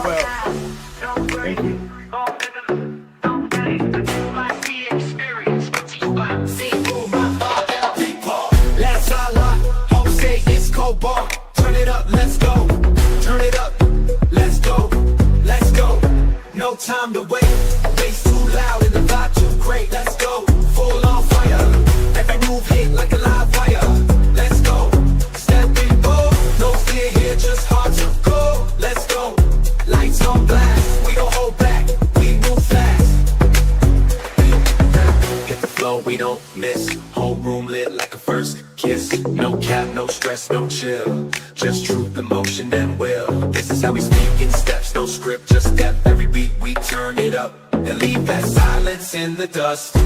well. Thank you. Lancelot, Jose Escobar. Turn it up, let's go. Turn it up, let's go. Let's go. No time to wait. Bass too loud and the vibe too great. Let's go. Full on fire. Every move hit like a live wire. Let's go. Step in bold. No fear here, just hard to go. Let's go. Lights on blast. We don't hold back. We move fast. Hit the flow, we don't miss. Whole room lit like a first kiss. No cap, no stress, no chill. Just truth, emotion, and will. This is how we speak in steps. No script, just step. Every beat we turn it up. And leave that silence in the dust.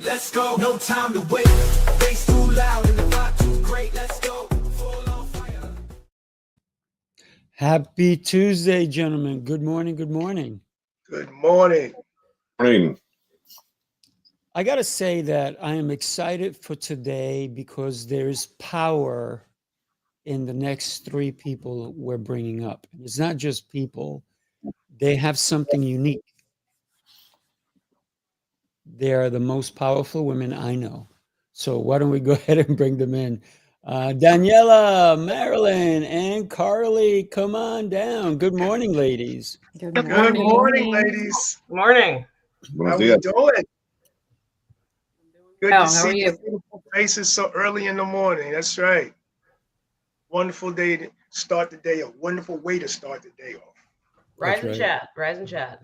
Let's go, no time to wait. Bass too loud and the vibe too great. Let's go, full on fire. Happy Tuesday, gentlemen. Good morning. Good morning. Good morning. Morning. I got to say that I am excited for today because there's power in the next three people we're bringing up. It's not just people. They have something unique. They are the most powerful women I know. So why don't we go ahead and bring them in? Daniela, Marilyn, and Carlee, come on down. Good morning, ladies. Good Good morning. morning, ladies. Morning. How we doing? Good How to are see you? your beautiful faces so early in the morning. That's right. Wonderful day to start the day. A wonderful way to start the day off. Rise That's and right. chat. Rise and chat.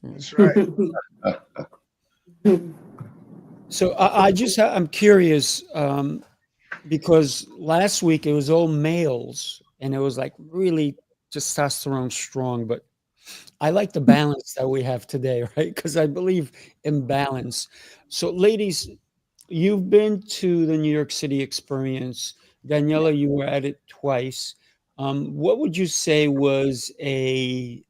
That's right. So I'm curious because last week it was all males and it was like really testosterone strong, but I like the balance that we have today, right? Because I believe in balance. So ladies, you've been to the New York City Experience. Daniela, you were at it twice. What would you say was a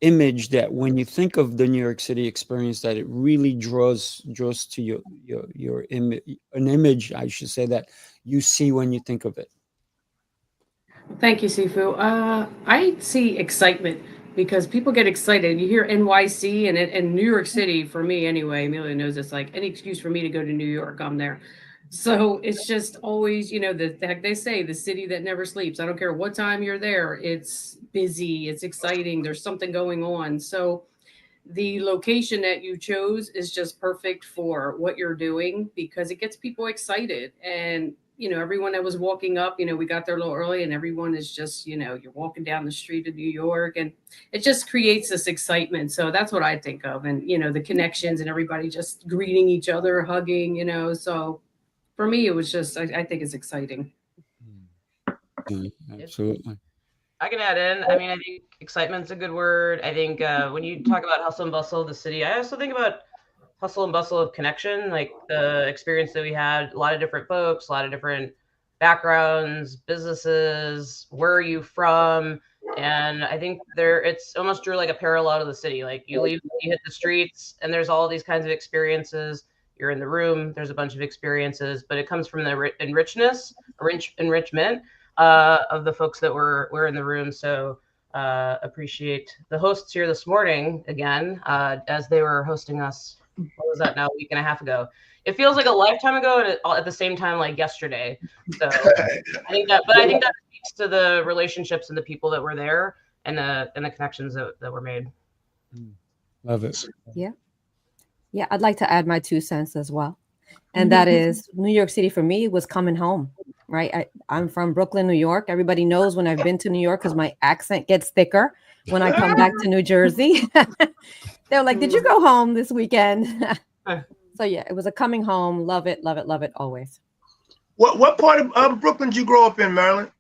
image that when you think of the New York City Experience that it really draws to your image, an image, I should say, that you see when you think of it? Thank you, Sifu. I see excitement because people get excited. You hear NYC and New York City, for me anyway, Amelia knows it's like any excuse for me to go to New York, I'm there. So it's just always, the heck they say, the city that never sleeps. I don't care what time you're there. It's busy. It's exciting. There's something going on. So the location that you chose is just perfect for what you're doing because it gets people excited. And, everyone that was walking up, we got there a little early and everyone is just, you're walking down the street of New York and it just creates this excitement. So that's what I think of. And, the connections and everybody just greeting each other, hugging, so for me, it was just, I think it's exciting. Absolutely. I can add in. I mean, I think excitement's a good word. I think when you talk about hustle and bustle of the city, I also think about hustle and bustle of connection, like the experience that we had, a lot of different folks, a lot of different backgrounds, businesses, where are you from? And I think it's almost drew like a parallel to the city. Like you leave, you hit the streets and there's all these kinds of experiences. You're in the room, there's a bunch of experiences, but it comes from the enrichment of the folks that were in the room. So appreciate the hosts here this morning again, as they were hosting us. What was that now? A week and a half ago. It feels like a lifetime ago, and at the same time, like yesterday. So I think that speaks to the relationships and the people that were there, and the connections that were made. Love it. Yeah, I'd like to add my 2 cents as well. And that is New York City for me was coming home, right? I'm from Brooklyn, New York. Everybody knows when I've been to New York because my accent gets thicker when I come back to New Jersey. They're like, did you go home this weekend? So yeah, it was a coming home. Love it, love it, love it always. What part of Brooklyn did you grow up in, Maryland?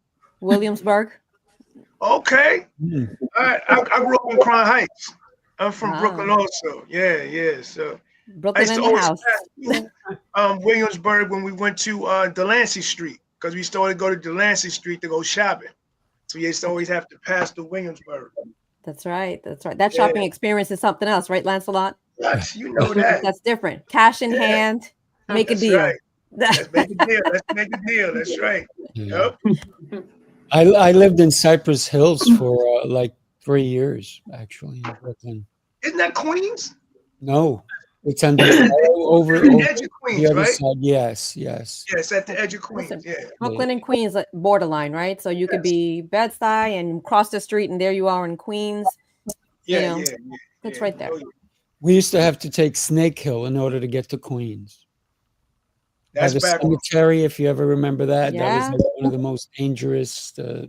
Williamsburg. Okay. All right. I grew up in Crown Heights. I'm from Brooklyn also. Yeah. So Brooklyn in the house. Williamsburg when we went to Delancey Street because we used to always go to Delancey Street to go shopping. So we used to always have to pass through Williamsburg. That's right. That shopping experience is something else, right, Lancelot? Yes, you know that. That's different. Cash in hand, make a deal. Right. Let's make a deal. That's right. Yep. I lived in Cypress Hills for like 3 years, actually, in Brooklyn. Isn't that Queens? No, it's on the over At the over edge of Queens, the other right? side. Yes, yes. Yes, at the edge of Queens. Listen, Yeah. Brooklyn and Queens borderline, right? So you could be Bed-Stuy and cross the street, and there you are in Queens. Yeah, You know, it's right there. Oh, yeah. We used to have to take Snake Hill in order to get to Queens. That's By the back. cemetery, if you ever remember that. Yeah. That was like one of the most dangerous,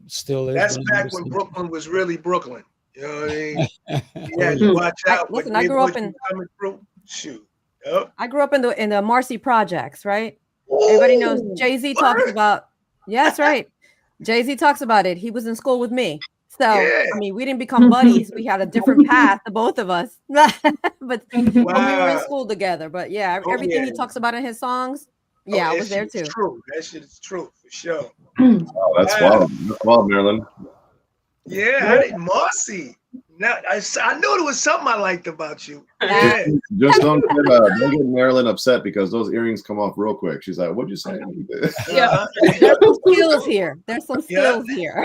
still is. That's one of the back most when dangerous. Brooklyn was really Brooklyn. You know what I mean? You Oh, had yeah. to watch out. Listen, when I grew up neighborhoods in- were coming through. Shoot. Yep. I grew up in the Marcy projects, right? Everybody knows Jay-Z talks about. Yeah, that's right. Jay-Z talks about it. He was in school with me. So, Yeah. I mean, we didn't become buddies. We had a different path, the both of us. but we were in Wow. school together. But yeah, Oh, everything he yeah. talks about in his songs, yeah, I that was there shit is too. True. That shit is true for sure. Oh, that's Wow. wild. That's wild, Marilyn. Yeah, I didn't Marcy. Now I knew there was something I liked about you. Yeah. Just don't get Marilyn upset because those earrings come off real quick. She's like, "What'd you say?" Yeah. There's some skills here. There's some Yeah. skills here.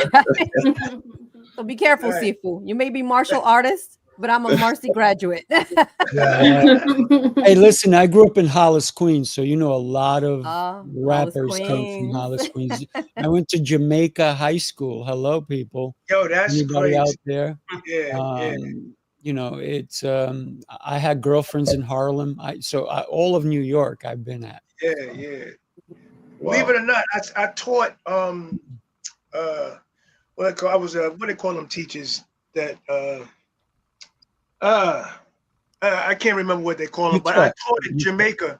So be careful, Right. Sifu. You may be martial artist, but I'm a Marcy graduate. Hey, listen, I grew up in Hollis, Queens, so you know a lot of Hollis, rappers came from Queens. Hollis, Queens. I went to Jamaica High School. Hello, people. Yo, that's Anybody crazy. out there? Yeah, You know, it's I had girlfriends in Harlem. All of New York I've been at. yeah. Believe it or not, I taught what they call them teachers that I can't remember what they call them, but I taught in Jamaica.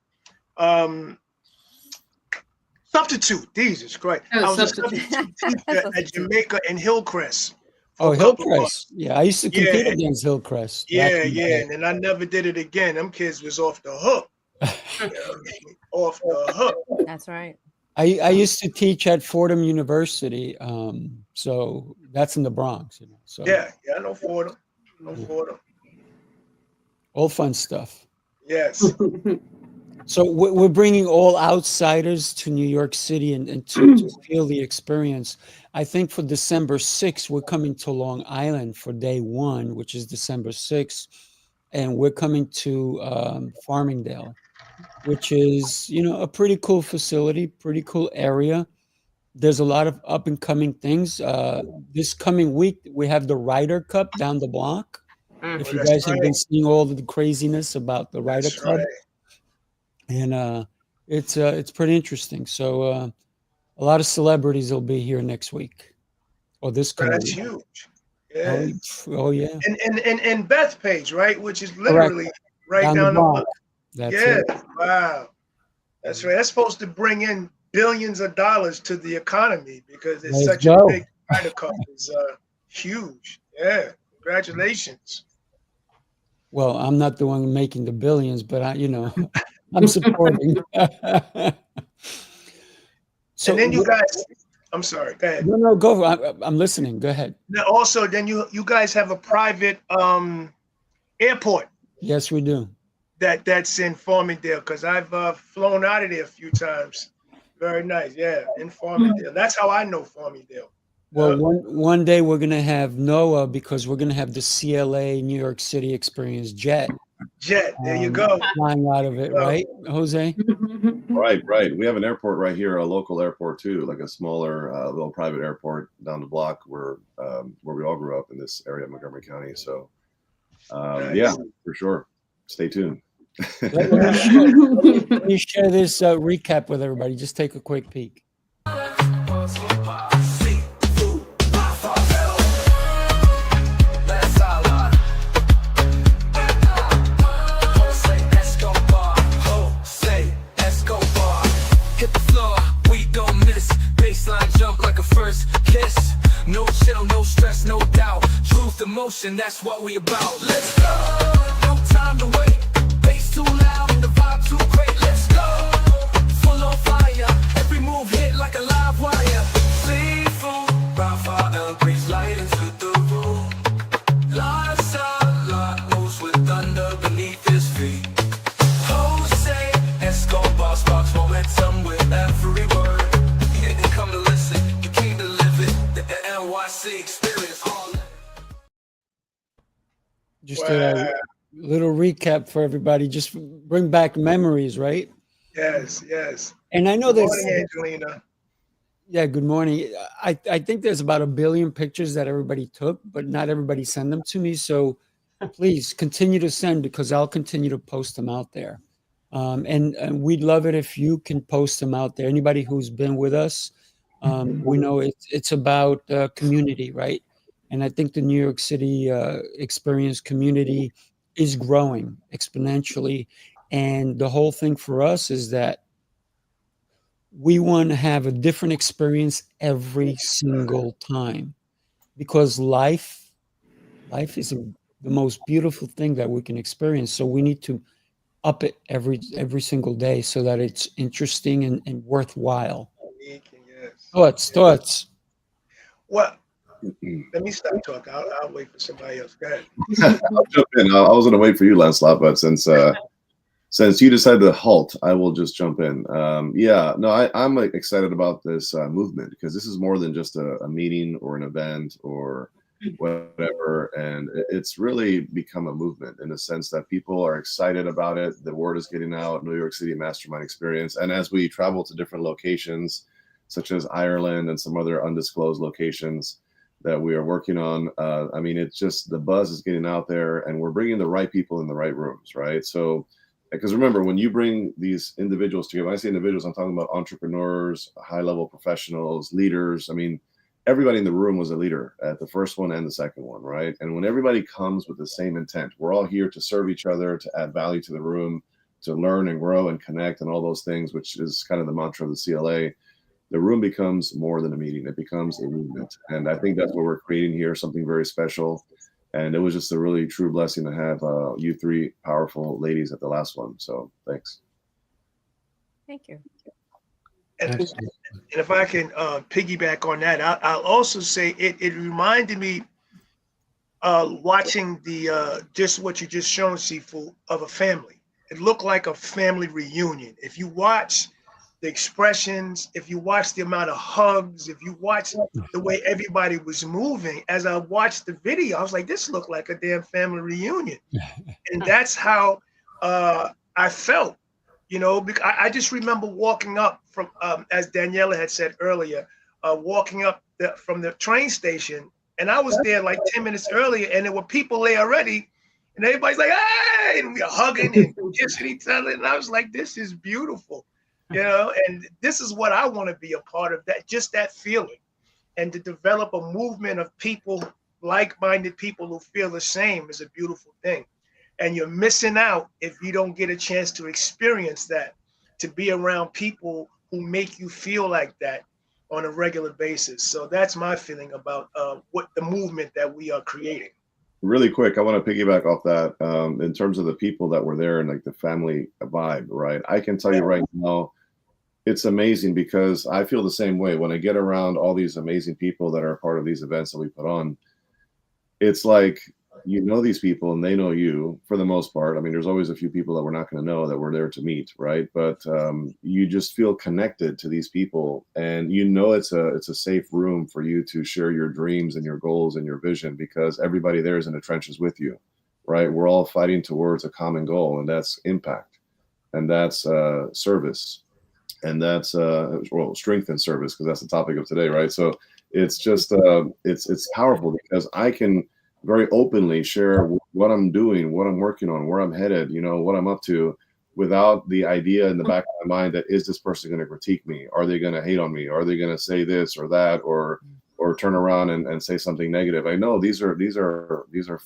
Substitute, Jesus Christ. Oh, I was a substitute. substitute teacher at Jamaica and Hillcrest. Oh, for a couple of Hillcrest. Yeah, I used to compete Yeah. against Hillcrest. back Yeah, in the yeah, day. and then I never did it again. Them kids was off the hook. You know, off the hook. That's right. I used to teach at Fordham University, so that's in the Bronx. You know, so Yeah, I know Fordham. all fun stuff. Yes. So we're bringing all outsiders to New York City and to feel the experience. I think for December 6th, we're coming to Long Island for day one, which is December 6th, and we're coming to Farmingdale, which is, you know, a pretty cool facility, pretty cool area. There's a lot of up and coming things. This coming week, we have the Ryder Cup down the block. If you That's guys have right. been seeing all of the craziness about the Ryder That's Cup. right. And it's pretty interesting. So a lot of celebrities will be here next week or this coming That's week. huge. Yeah. Oh yeah. And Bethpage, right? Which is literally right down the block. That's Yeah. it. Wow. That's right. That's supposed to bring in billions of dollars to the economy because it's Let's such go. a big Ryder Cup. It's huge. Yeah. Congratulations. Well, I'm not the one making the billions, but I'm supporting. So And then you guys, I'm sorry, go ahead. No, go. I'm listening. Go ahead. Now also, then you guys have a private airport Yes, we do. that's in Farmingdale because I've flown out of there a few times. Very nice, yeah, in Farmingdale. That's how I know Farmingdale. Well, one day we're gonna have NOAA because we're gonna have the CLA New York City Experience jet Jet, there you go. flying out of it, right, Jose? Right. We have an airport right here, a local airport too, like a smaller little private airport down the block where we all grew up in this area of Montgomery County. So yeah, for sure. Stay tuned. Let me share this recap with everybody. Just take a quick peek. Sifu Rafael, Lancelot, Jose Escobar. Hit the floor, we don't miss. Baseline jump like a first kiss. No chill, no stress, no doubt. Truth, emotion, that's what we about. Let's go, no time to wait. Bass too loud and the vibe too great. Let's go, full on fire. Every move hit like a live wire. Sifu Rafael brings light into the room. Lancelot moves with thunder beneath his feet. Jose Escobar sparks momentum with every word. You didn't come to listen, you came to live it. The Just Wow. a little recap for everybody. Just bring back memories, right? Yes, yes. And I know Good there's, morning, Angelina. yeah, good morning. I think there's about 1 billion pictures that everybody took, but not everybody send them to me. So please continue to send, because I'll continue to post them out there. And we'd love it if you can post them out there. Anybody who's been with us, we know it's about community, right? And I think the New York City Experience community is growing exponentially. And the whole thing for us is that we want to have a different experience every single time, because life is the most beautiful thing that we can experience. So we need to up it every single day so that it's interesting and worthwhile. Yes. Thoughts. Well, let me stop talking. I'll wait for somebody else. Go ahead. I'll jump in. I was going to wait for you, Lancelot, but since you decided to halt, I will just jump in. I'm excited about this movement, because this is more than just a meeting or an event or whatever. And it's really become a movement in the sense that people are excited about it. The word is getting out, New York City Mastermind Experience. And as we travel to different locations, such as Ireland and some other undisclosed locations that we are working on, it's just, the buzz is getting out there, and we're bringing the right people in the right rooms, right? So, because remember, when you bring these individuals together, when I say individuals, I'm talking about entrepreneurs, high-level professionals, leaders. Everybody in the room was a leader at the first one and the second one, right? And when everybody comes with the same intent, we're all here to serve each other, to add value to the room, to learn and grow and connect and all those things, which is kind of the mantra of the CLA. The room becomes more than a meeting. It becomes a movement. And I think that's what we're creating here, something very special. And it was just a really true blessing to have you three powerful ladies at the last one. So thanks. Thank you. And if I can piggyback on that, I'll also say it reminded me watching the just what you just shown, Sifu, of a family. It looked like a family reunion. If you watch the expressions, if you watch the amount of hugs, if you watch the way everybody was moving, as I watched the video, I was like, this looked like a damn family reunion. And that's how I felt, because I just remember walking up from, as Daniela had said earlier, walking up from the train station, and I was there like 10 minutes earlier, and there were people there already, and everybody's like, hey, and we are hugging and kissing each other, and I was like, this is beautiful. And this is what I want to be a part of, that, just that feeling, and to develop a movement of people, like-minded people who feel the same, is a beautiful thing. And you're missing out if you don't get a chance to experience that, to be around people who make you feel like that on a regular basis. So that's my feeling about what the movement that we are creating. Really quick, I want to piggyback off that in terms of the people that were there and like the family vibe, right? I can tell you right now, it's amazing, because I feel the same way when I get around all these amazing people that are a part of these events that we put on. It's like, these people and they know you for the most part. There's always a few people that we're not going to know that we're there to meet, right? But you just feel connected to these people, and it's a safe room for you to share your dreams and your goals and your vision, because everybody there is in the trenches with you, right? We're all fighting towards a common goal, and that's impact, and that's service, and that's strength and service, because that's the topic of today, right? So it's just it's powerful, because I can very openly share what I'm doing, what I'm working on, where I'm headed, what I'm up to, without the idea in the back of my mind that, is this person going to critique me? Are they going to hate on me? Are they going to say this or that, or turn around and say something negative? I know these are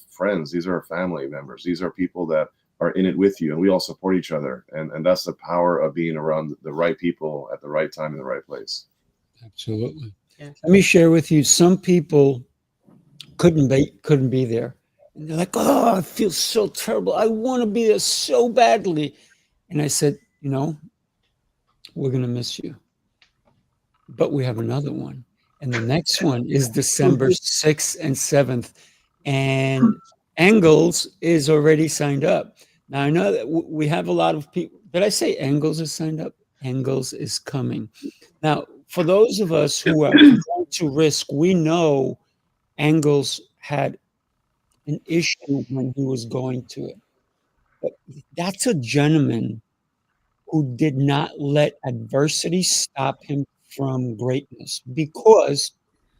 friends, these are family members, these are people that are in it with you, and we all support each other, and that's the power of being around the right people at the right time in the right place. Absolutely. Yeah. Let me share with you, some people couldn't be there, and they're like, oh, I feel so terrible, I want to be there so badly. And I said, we're going to miss you, but we have another one, and the next one is December 6th and 7th, and Engels is already signed up. Now I know that we have a lot of people. Did I say Engels is signed up? Engels is coming. Now, for those of us who are going to risk, we know Engels had an issue when he was going to it. But that's a gentleman who did not let adversity stop him from greatness, because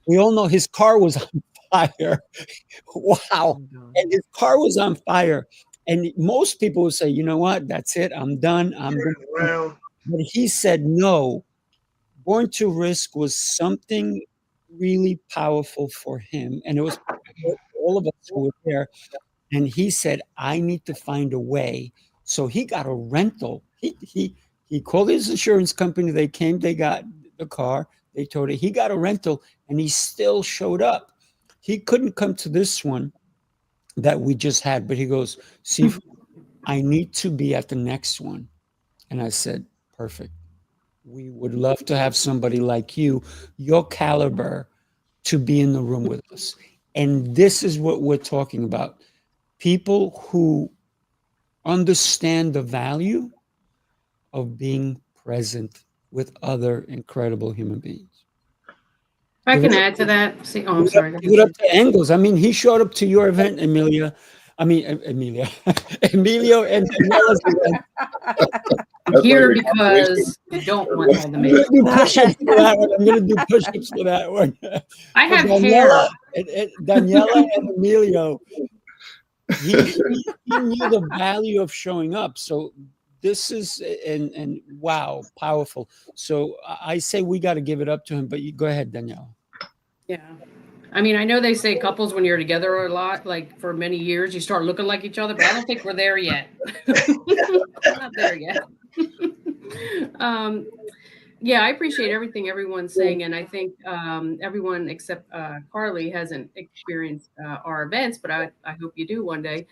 we all know his car was on fire. Wow. And his car was on fire. And most people would say, you know what? That's it. I'm done. Around. But he said, no. Born to Risk was something really powerful for him. And it was for all of us who were there. And he said, I need to find a way. So he got a rental. He called his insurance company. They came, they got the car. They told it. He got a rental, and he still showed up. He couldn't come to this one that we just had, but he goes, Sifu, I need to be at the next one. And I said, perfect. We would love to have somebody like you, your caliber, to be in the room with us. And this is what we're talking about. People who understand the value of being present with other incredible human beings. If I can add to that. See, oh, I'm sorry. Give it up to Engels. I mean, he showed up to your event, Emilia. Emilio and Daniela's event. I'm here because you don't want all the makeup. I'm going to do push-ups for that one. I have hair. Daniela and Emilio, he knew the value of showing up. So this is, and wow, powerful. So I say we got to give it up to him, but you go ahead, Daniela. Yeah. I mean, I know they say couples, when you're together a lot, like for many years, you start looking like each other, but I don't think we're there yet. Not there yet. Yeah, I appreciate everything everyone's saying. And I think everyone except Carlee hasn't experienced our events, but I hope you do one day.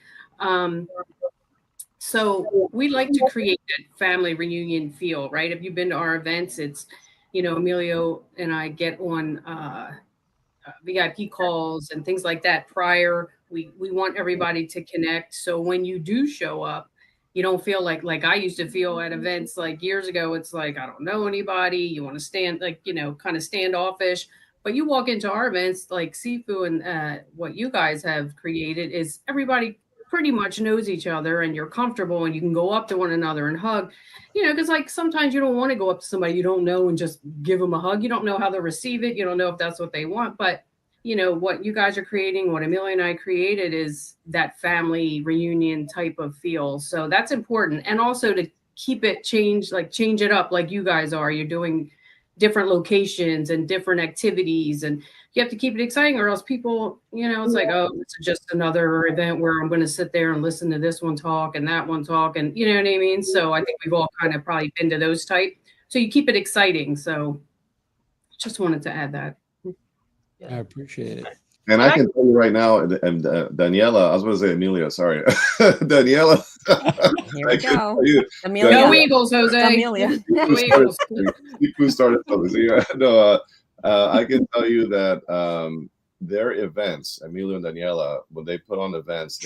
So we like to create that family reunion feel, right? If you've been to our events, it's, you know, Emilio and I get on VIP calls and things like that prior. We want everybody to connect. So when you do show up, you don't feel like I used to feel at events like years ago. It's like, I don't know anybody. You want to stand like, you know, kind of standoffish. But you walk into our events like Sifu, and what you guys have created is everybody pretty much knows each other, and you're comfortable, and you can go up to one another and hug, you know, because like sometimes you don't want to go up to somebody you don't know and just give them a hug. You don't know how they'll receive it. You don't know if that's what they want. But, you know, what you guys are creating, what Amelia and I created, is that family reunion type of feel. So that's important. And also to keep it change it up like you guys are. You're doing different locations and different activities, and you have to keep it exciting, or else people, you know, it's like, oh, it's just another event where I'm going to sit there and listen to this one talk and that one talk, and you know what I mean? So I think we've all kind of probably been to those type. So you keep it exciting. So just wanted to add that. I appreciate it. And I can tell you right now, and Daniela, I was going to say Amelia, sorry. Daniela. Here we go. Amelia. Go Eagles, Jose. Amelia. Who started no, I can tell you that their events, Amelia and Daniela, when they put on events,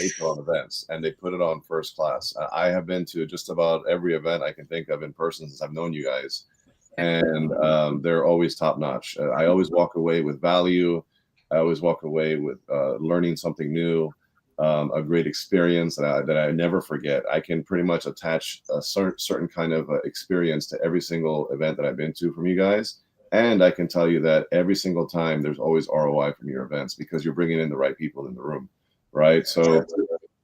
and they put it on first class. I have been to just about every event I can think of in person since I've known you guys. And they're always top notch. I always walk away with value. I always walk away with learning something new, a great experience that I never forget. I can pretty much attach a certain kind of experience to every single event that I've been to from you guys. And I can tell you that every single time there's always ROI from your events, because you're bringing in the right people in the room, right? So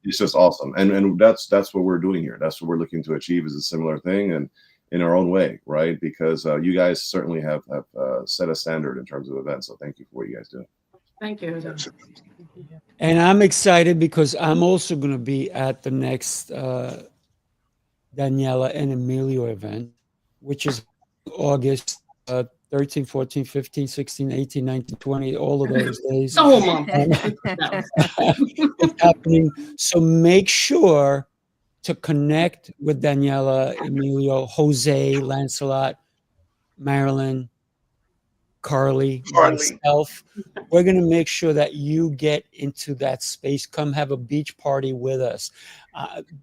it's just awesome. And that's what we're doing here. That's what we're looking to achieve, is a similar thing, and in our own way, right? Because you guys certainly have set a standard in terms of events. So thank you for what you guys do. Thank you. And I'm excited because I'm also going to be at the next Daniela and Emilio event, which is August 13, 14, 15, 16, 18, 19, 20, all of those days. It's happening. So make sure to connect with Daniela, Emilio, Jose, Lancelot, Marilyn, Carlee, myself. We're going to make sure that you get into that space. Come have a beach party with us.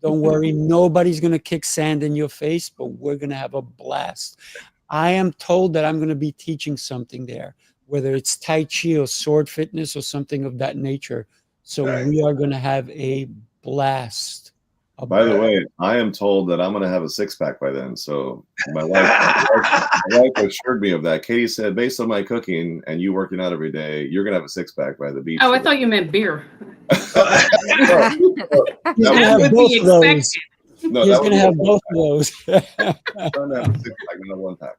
Don't worry, nobody's going to kick sand in your face, but we're going to have a blast. I am told that I'm going to be teaching something there. whether it's Tai Chi or sword fitness or something of that nature. So Right. we are going to have a blast. By the way, I am told that I'm going to have a six-pack by then. So my wife assured me of that. Katie said, based on my cooking and you working out every day, you're going to have a six-pack by the beach. Oh, I thought you meant beer. He's going to have both of those. No, He's going to have both of those. I'm trying to have a six-pack, not a one-pack.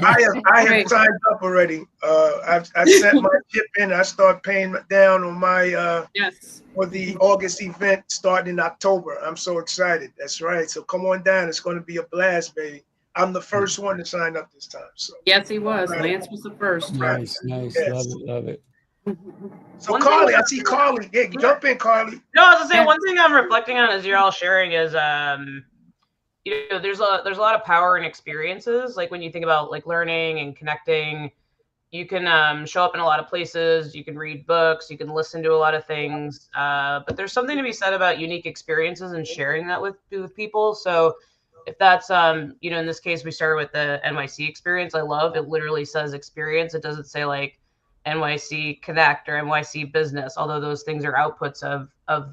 I have signed up already. I've set my chip in. I start paying down on my Yes. for the August event starting in October. I'm so excited. That's right. So come on down. It's going to be a blast, baby. I'm the first one to sign up this time. So Yes, he was. Lance was the first. Nice. Yes. Love it. So Carlee, I see Carlee. Yeah, jump in, Carlee. No, I was gonna say one thing I'm reflecting on as you're all sharing is there's a lot of power in experiences. Like when you think about like learning and connecting, you can show up in a lot of places, you can read books, you can listen to a lot of things, but there's something to be said about unique experiences and sharing that with people. So if that's in this case we started with the NYC Experience. I love it. Literally says experience. It doesn't say like NYC Connect or NYC Business, although those things are outputs of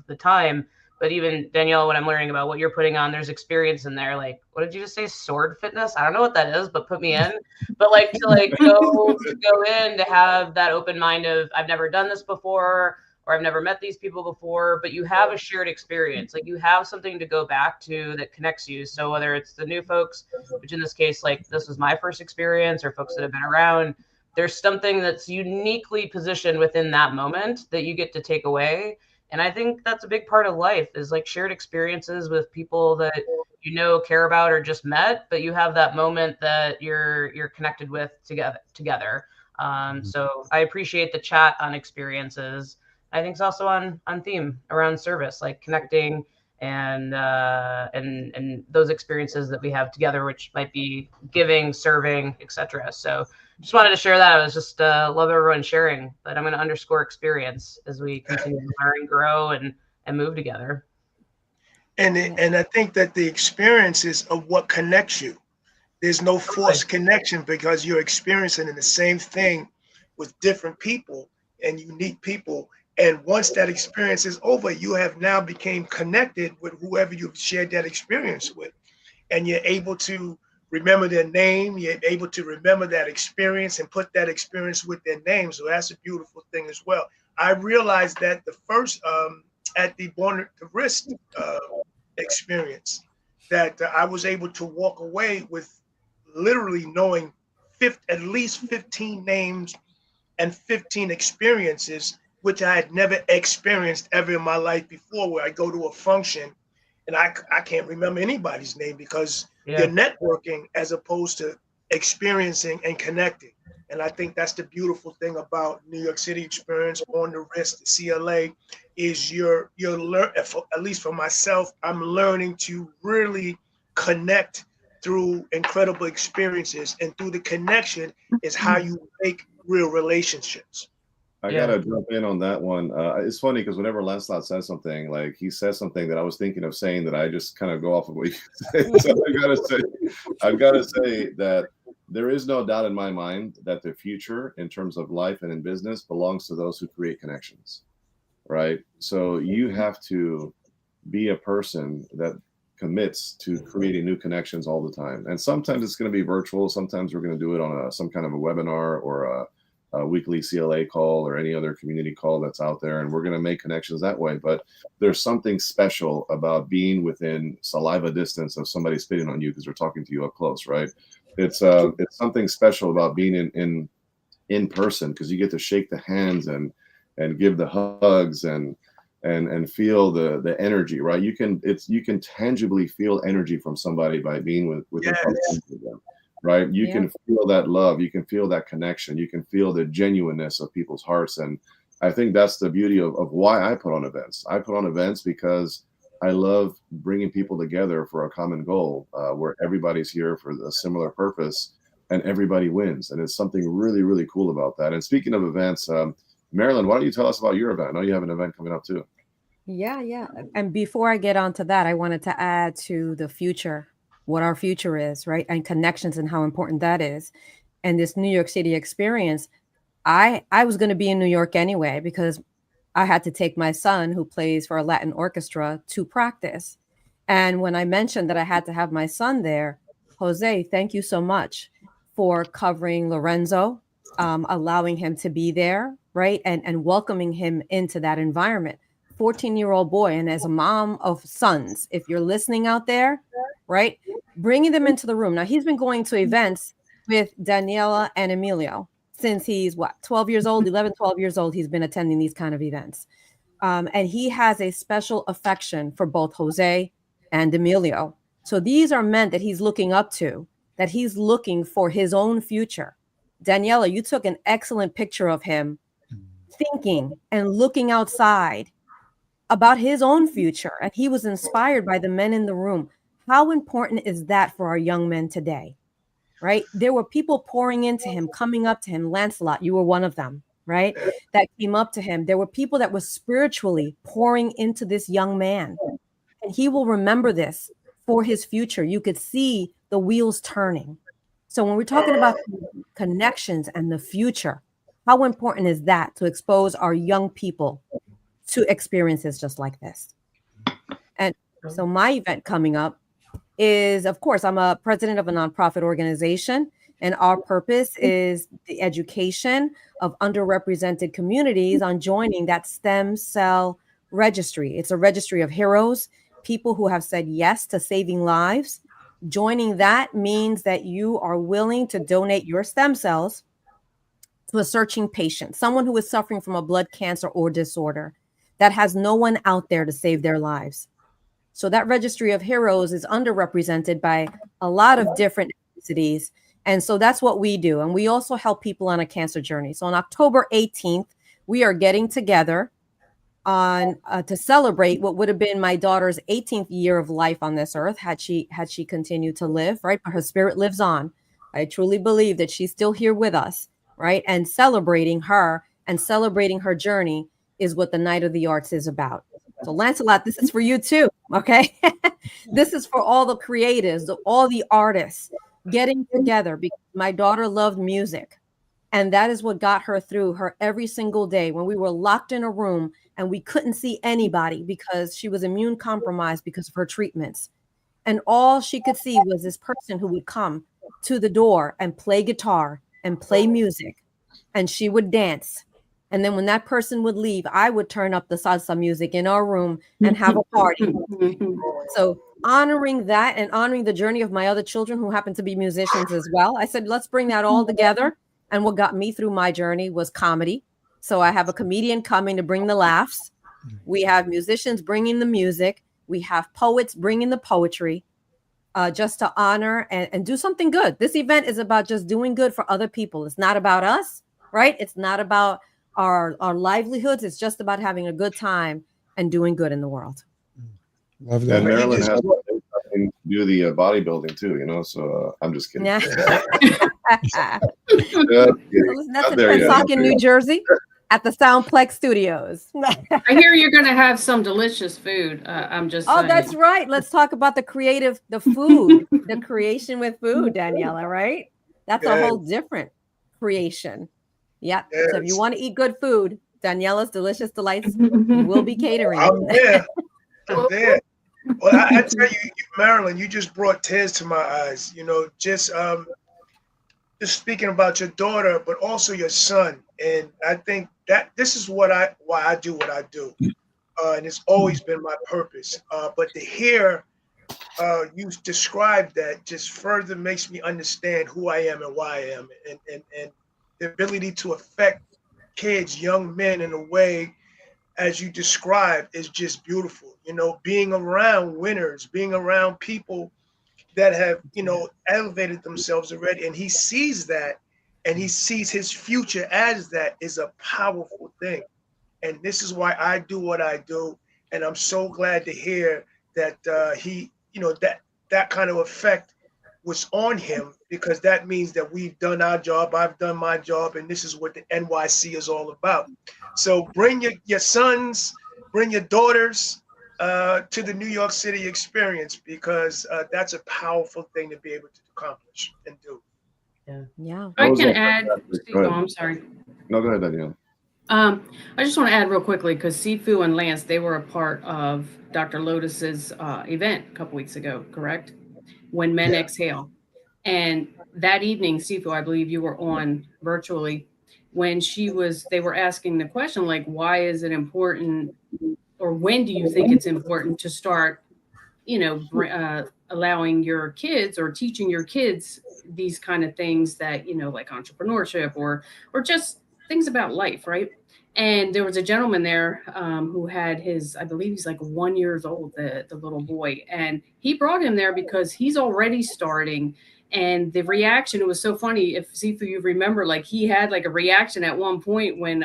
the time. But even Danielle, when I'm learning about what you're putting on, there's experience in there. Like, what did you just say? Sword fitness? I don't know what that is, but put me in. But like to go in to have that open mind of I've never done this before, or I've never met these people before, but you have a shared experience. Like you have something to go back to that connects you. So whether it's the new folks, which in this case, like this was my first experience, or folks that have been around, there's something that's uniquely positioned within that moment that you get to take away. And I think that's a big part of life is like shared experiences with people that care about or just met, but you have that moment that you're connected with together. So I appreciate the chat on experiences. I think it's also on theme around service, like connecting and those experiences that we have together, which might be giving, serving, etc. So just wanted to share that. I was just love everyone sharing, but I'm going to underscore experience as we continue to learn, grow, and move together. And I think that the experiences of what connects you. There's no forced connection because you're experiencing the same thing with different people and unique people. And once that experience is over, you have now became connected with whoever you've shared that experience with. And you're able to remember their name, you're able to remember that experience and put that experience with their name. So that's a beautiful thing as well. I realized that the first, at the Born to Risk experience, that I was able to walk away with literally knowing at least 15 names and 15 experiences, which I had never experienced ever in my life before, where I go to a function and I can't remember anybody's name because they're networking as opposed to experiencing and connecting. And I think that's the beautiful thing about New York City Experience, On the Risk, the CLA, is you're at least for myself, I'm learning to really connect through incredible experiences, and through the connection is how you make real relationships. I gotta jump in on that one. It's funny because whenever Lancelot says something, like he says something that I was thinking of saying, that I just kind of go off of what you say. So I've gotta say that there is no doubt in my mind that the future in terms of life and in business belongs to those who create connections, right? So you have to be a person that commits to creating new connections all the time. And sometimes it's going to be virtual. Sometimes we're going to do it on some kind of a webinar or a weekly CLA call or any other community call that's out there. And we're going to make connections that way. But there's something special about being within saliva distance of somebody spitting on you because they're talking to you up close, right? It's something special about being in person because you get to shake the hands and give the hugs and feel the energy, right? You can tangibly feel energy from somebody by being with them, right? You can feel that love, you can feel that connection, you can feel the genuineness of people's hearts. And I think that's the beauty of why I put on events. I put on events because I love bringing people together for a common goal, where everybody's here for a similar purpose and everybody wins. And it's something really, really cool about that. And speaking of events, Marilyn, why don't you tell us about your event? I know you have an event coming up too. Yeah. And before I get on to that, I wanted to add to the future, what our future is, right? And connections and how important that is. and this New York City experience, I was going to be in New York anyway because I had to take my son, who plays for a Latin orchestra, to practice. And when I mentioned that I had to have my son there, Jose, thank you so much for covering Lorenzo, allowing him to be there, right? And welcoming him into that environment. 14-year-old boy. And as a mom of sons, if you're listening out there, right, bringing them into the room. Now, he's been going to events with Daniela and Emilio since he's 12 years old, 11, 12 years old. He's been attending these kind of events. And he has a special affection for both Jose and Emilio. So these are men that he's looking up to, that he's looking for his own future. Daniela, you took an excellent picture of him thinking and looking outside about his own future. And he was inspired by the men in the room. How important is that for our young men today? Right? There were people pouring into him, coming up to him. Lancelot, you were one of them, right? That came up to him. There were people that were spiritually pouring into this young man. And he will remember this for his future. You could see the wheels turning. So when we're talking about connections and the future, how important is that to expose our young people to experiences just like this? And so my event coming up is, of course, I'm a president of a nonprofit organization, and our purpose is the education of underrepresented communities on joining that stem cell registry. It's a registry of heroes, people who have said yes to saving lives. Joining that means that you are willing to donate your stem cells to a searching patient, someone who is suffering from a blood cancer or disorder that has no one out there to save their lives. So that registry of heroes is underrepresented by a lot of different ethnicities. And so that's what we do. And we also help people on a cancer journey. So on October 18th, we are getting together on to celebrate what would have been my daughter's 18th year of life on this earth had she continued to live, right? But her spirit lives on. I truly believe that she's still here with us, right? And celebrating her and celebrating her journey is what the Night of the Arts is about. So Lancelot, this is for you too, okay? This is for all the creatives, all the artists getting together, because my daughter loved music. And that is what got her through her every single day when we were locked in a room and we couldn't see anybody because she was immune compromised because of her treatments. And all she could see was this person who would come to the door and play guitar and play music, and she would dance. And then when that person would leave, I would turn up the salsa music in our room and have a party. So honoring that and honoring the journey of my other children who happen to be musicians as well, I said, let's bring that all together. And what got me through my journey was comedy. So I have a comedian coming to bring the laughs. We have musicians bringing the music. We have poets bringing the poetry, just to honor and do something good. This event is about just doing good for other people. It's not about us, right? It's not about our livelihoods. It's just about having a good time and doing good in the world. Love that. And Marilyn has something to do the bodybuilding too, you know. So I'm just kidding. Yeah. Just kidding. That's in Pensacola, New Jersey, at the Soundplex Studios. I hear you're going to have some delicious food. I'm just saying. That's right. Let's talk about the food, the creation with food, Daniela, right? That's a whole different creation. Yeah. Yes. So if you want to eat good food, Daniela's Delicious Delights will be catering. I'm there. Well, I tell you, Marilyn, you just brought tears to my eyes. You know, just speaking about your daughter, but also your son. And I think that this is why I do what I do. And it's always been my purpose. But to hear you describe that just further makes me understand who I am and why I am. And the ability to affect kids, young men in a way, as you described, is just beautiful. You know, being around winners, being around people that have, you know, elevated themselves already. And he sees that, and he sees his future as that, is a powerful thing. And this is why I do what I do. And I'm so glad to hear that he, you know, that kind of effect was on him, because that means that we've done our job, I've done my job, and this is what the NYC is all about. So bring your sons, bring your daughters to the New York City experience, because that's a powerful thing to be able to accomplish and do. Yeah. I Those can are add. fantastic. Go Oh, ahead. I'm sorry. No, go ahead, Danielle. I just want to add real quickly because Sifu and Lance, they were a part of Dr. Lotus's event a couple weeks ago, correct? When Men Yeah. Exhale. And that evening, Sifu, I believe you were on virtually when they were asking the question, like, why is it important, or when do you think it's important to start, allowing your kids or teaching your kids these kind of things that, like entrepreneurship or just things about life, right? And there was a gentleman there who had I believe he's like 1 year old, the little boy. And he brought him there because he's already starting. And the reaction, it was so funny. If Sifu, you remember, like he had like a reaction at one point when,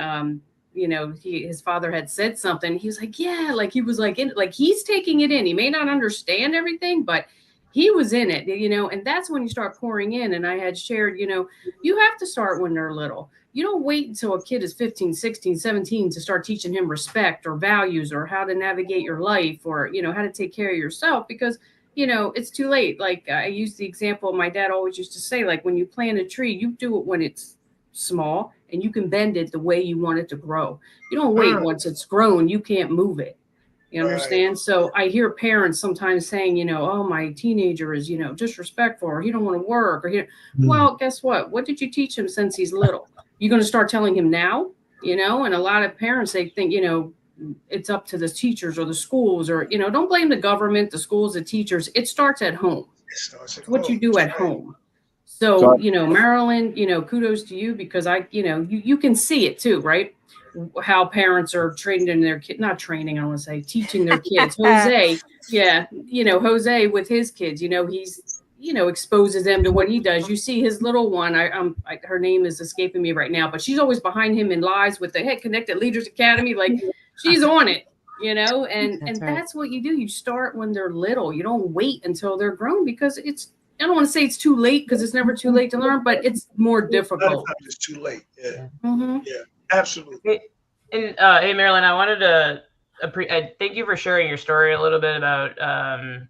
his father had said something. He was like, yeah, like he was like, like he's taking it in. He may not understand everything, but he was in it, and that's when you start pouring in. And I had shared, you have to start when they're little. You don't wait until a kid is 15, 16, 17 to start teaching him respect or values or how to navigate your life or, how to take care of yourself because, it's too late. Like I used the example my dad always used to say, like when you plant a tree, you do it when it's small and you can bend it the way you want it to grow. You don't wait once it's grown, you can't move it. You understand? Right. So I hear parents sometimes saying, oh, my teenager is, disrespectful or he don't want to work or well, guess what? What did you teach him since he's little? You're going to start telling him now, and a lot of parents, they think, it's up to the teachers or the schools or, don't blame the government, the schools, the teachers. It starts at home. It's what you do at home. So, Marilyn, kudos to you because you can see it too, right? How parents are training their kid, not training, I want to say teaching their kids. Jose, Jose with his kids, he's, exposes them to what he does. You see his little one, her name is escaping me right now, but she's always behind him in lives with the Head Connected Leaders Academy. Like she's on it, and that's what you do. You start when they're little. You don't wait until they're grown because I don't want to say it's too late because it's never too late to learn, but it's more difficult. It's too late. Yeah. Mm-hmm. Yeah. Absolutely. And hey, Marilyn, I wanted to thank you for sharing your story a little bit about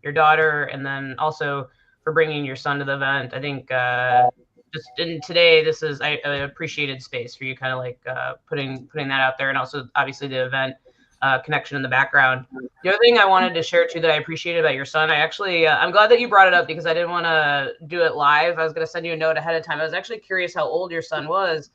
your daughter, and then also for bringing your son to the event. I think just in today, this is I appreciated space for you, kind of like putting that out there, and also obviously the event connection in the background. The other thing I wanted to share too that I appreciated about your son, I actually I'm glad that you brought it up because I didn't want to do it live. I was going to send you a note ahead of time. I was actually curious how old your son was.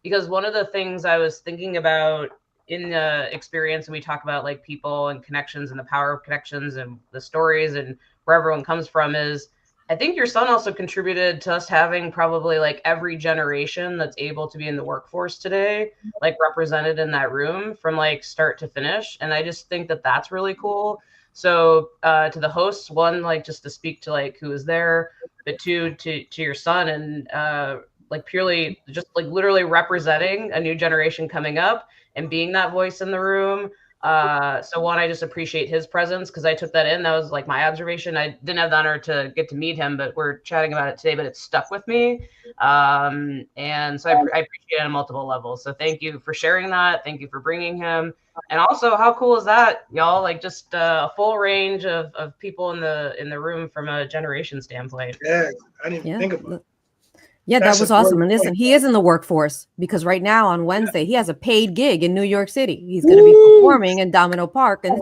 Because one of the things I was thinking about in the experience, and we talk about like people and connections and the power of connections and the stories and where everyone comes from is, I think your son also contributed to us having probably like every generation that's able to be in the workforce today, like represented in that room from like start to finish. And I just think that that's really cool. So to the hosts, one, like just to speak to like who was there, but two, to your son and like purely just like literally representing a new generation coming up and being that voice in the room. So one, I just appreciate his presence because I took that in. That was like my observation. I didn't have the honor to get to meet him, but we're chatting about it today, but it stuck with me. And so I appreciate it on multiple levels. So thank you for sharing that. Thank you for bringing him. And also, how cool is that, y'all? Like just a full range of people in the room from a generation standpoint. Yeah, I didn't even think about it. Yeah, that was awesome. And listen, he is in the workforce because right now on Wednesday, he has a paid gig in New York City. He's going to be performing in Domino Park, and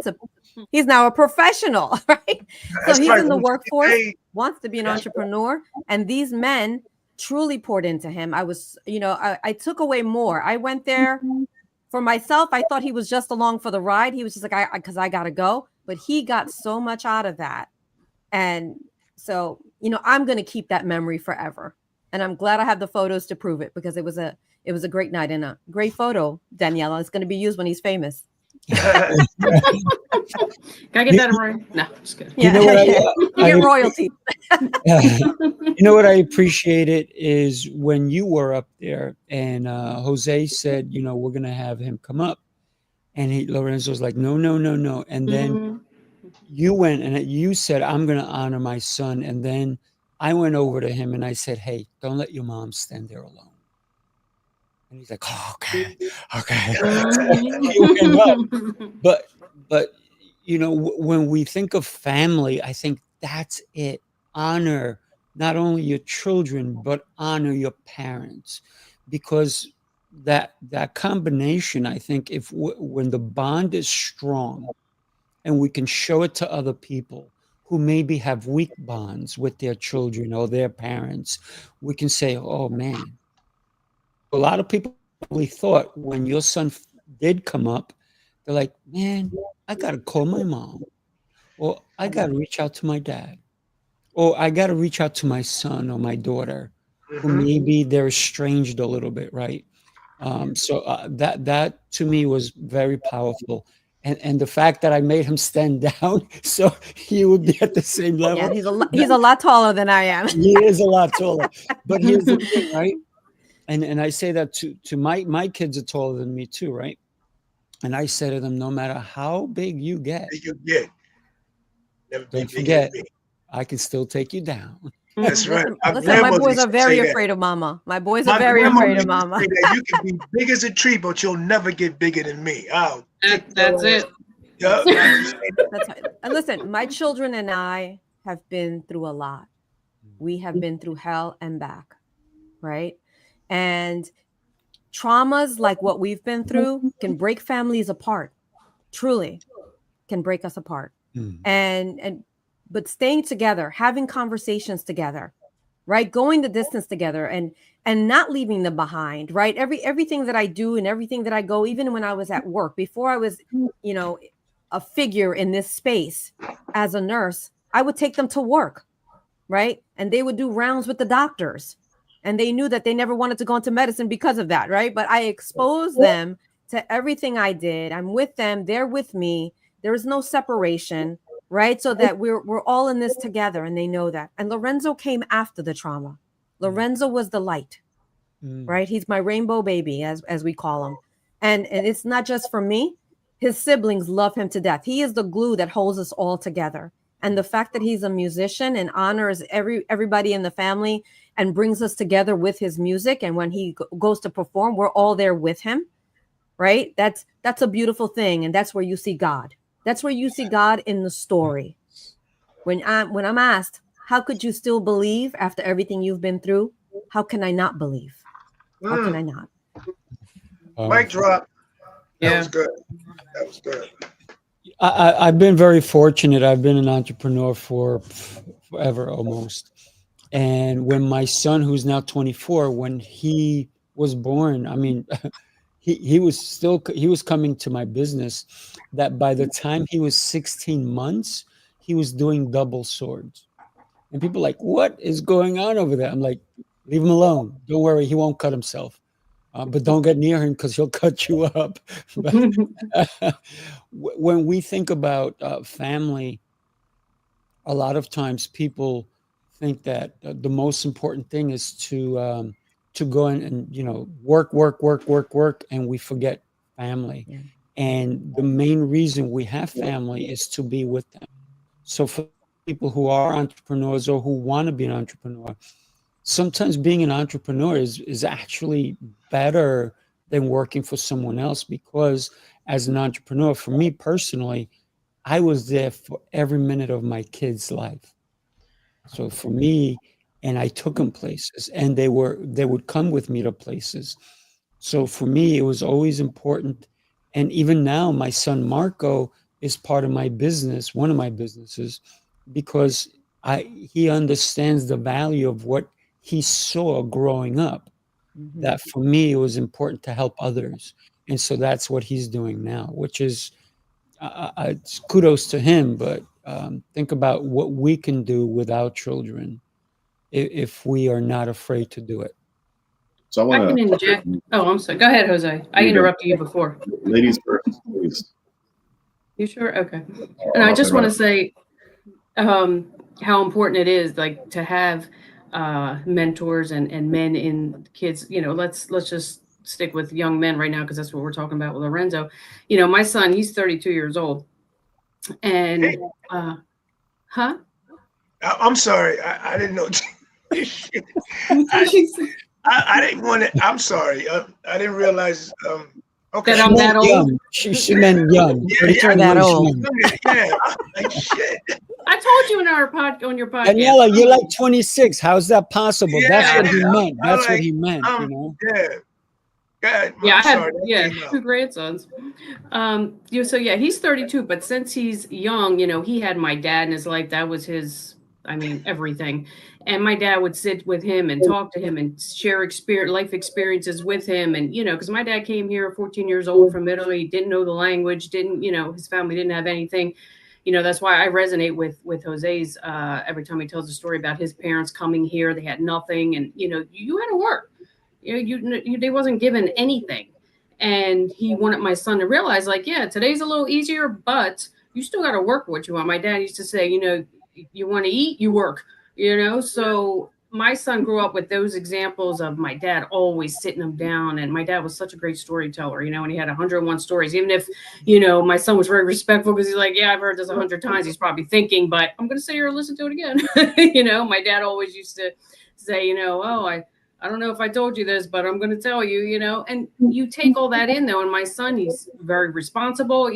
he's now a professional, right? So he's in the workforce, wants to be an entrepreneur, and these men truly poured into him. I was, I took away more. I went there for myself. I thought he was just along for the ride. He was just like, because I got to go. But he got so much out of that. And so, I'm going to keep that memory forever. And I'm glad I have the photos to prove it because it was a great night and a great photo, Daniela. It's going to be used when he's famous. Can I get that right? No, just kidding. Yeah. You get royalty. You know what I appreciated is when you were up there and Jose said, we're going to have him come up. And Lorenzo was like, no. And then you went and you said, I'm going to honor my son. And then I went over to him and I said, hey, don't let your mom stand there alone. And he's like, oh, okay. But when we think of family, I think that's it. Honor not only your children, but honor your parents, because that combination, I think, when the bond is strong and we can show it to other people who maybe have weak bonds with their children or their parents, we can say, oh man, a lot of people probably thought when your son did come up, they're like, man, I got to call my mom, or I got to reach out to my dad, or I got to reach out to my son or my daughter, who maybe they're estranged a little bit, right? So that to me was very powerful. And the fact that I made him stand down so he would be at the same level. Yeah, he's a lot taller than I am. He is a lot taller. But here's the thing, right? And I say that to my kids are taller than me too, right? And I say to them, no matter how big you get, don't forget, I can still take you down. That's right. Listen, my boys are very afraid of mama. My boys are very afraid of mama. You can be big as a tree, but you'll never get bigger than me. That's it. Yeah. That's right. And listen, my children and I have been through a lot. We have been through hell and back, right? And traumas like what we've been through can break families apart. Truly, can break us apart. But staying together, having conversations together, right? Going the distance together and not leaving them behind, right? Everything that I do and everything that I go, even when I was at work, before I was, a figure in this space as a nurse, I would take them to work, right? And they would do rounds with the doctors. And they knew that they never wanted to go into medicine because of that, right? But I exposed them to everything I did. I'm with them. They're with me. There is no separation. Right. So that we're all in this together, and they know that. And Lorenzo came after the trauma. Lorenzo was the light. Right. He's my rainbow baby, as we call him. And it's not just for me. His siblings love him to death. He is the glue that holds us all together. And the fact that he's a musician and honors everybody in the family and brings us together with his music. And when he goes to perform, we're all there with him. Right. That's a beautiful thing. And that's where you see God. That's where you see God in the story. When I'm asked, how could you still believe after everything you've been through? How can I not believe? How can I not? Mic drop. Yeah. That was good. That was good. I've been very fortunate. I've been an entrepreneur for forever almost. And when my son, who's now 24, when he was born, I mean, he was coming to my business that by the time he was 16 months, he was doing double swords. And people are like, what is going on over there? I'm like, leave him alone. Don't worry. He won't cut himself. But don't get near him because he'll cut you up. But when we think about family, a lot of times people think that the most important thing is to go in and work, and we forget family. Yeah. And the main reason we have family is to be with them. So for people who are entrepreneurs or who want to be an entrepreneur, sometimes being an entrepreneur is actually better than working for someone else, because as an entrepreneur, for me personally, I was there for every minute of my kid's life. So for me, and I took them places, and they would come with me to places. So for me, it was always important. And even now, my son Marco is part of my business, one of my businesses, because he understands the value of what he saw growing up. Mm-hmm. That for me, it was important to help others. And so that's what he's doing now, which is kudos to him. But think about what we can do with our children if we are not afraid to do it. So I can inject. Oh, I'm sorry. Go ahead, Jose. I interrupted you before. Ladies first, please. You sure? Okay. And I just want to say how important it is, like, to have mentors and men in kids. Let's just stick with young men right now, because that's what we're talking about with Lorenzo. My son, he's 32 years old, and I'm sorry, I didn't know. I didn't want to. I'm sorry, I didn't realize. Okay. That I'm that old. Young. She meant young. Yeah, Pretty yeah, sure that she's old. young. Yeah, like shit. I told you in our on your podcast. Daniela, you're like 26. How's that possible? That's Yeah, what he meant. I That's what like- he meant, you know? Yeah. God, Yeah, I'm I have sorry, that came out. 2 grandsons. So yeah, he's 32, but since he's young, he had my dad in his life. That was his, everything. And my dad would sit with him and talk to him and share life experiences with him. And, because my dad came here 14 years old from Italy, didn't know the language, his family didn't have anything. That's why I resonate with Jose's every time he tells a story about his parents coming here. They had nothing. And, you had to work. They wasn't given anything. And he wanted my son to realize, like, yeah, today's a little easier, but you still got to work for what you want. My dad used to say, you want to eat, you work, So my son grew up with those examples of my dad always sitting him down. And my dad was such a great storyteller, and he had 101 stories. Even if, my son was very respectful because he's like, yeah, I've heard this 100 times. He's probably thinking, but I'm going to sit here and listen to it again. My dad always used to say, I don't know if I told you this, but I'm going to tell you, and you take all that in though. And my son, he's very responsible,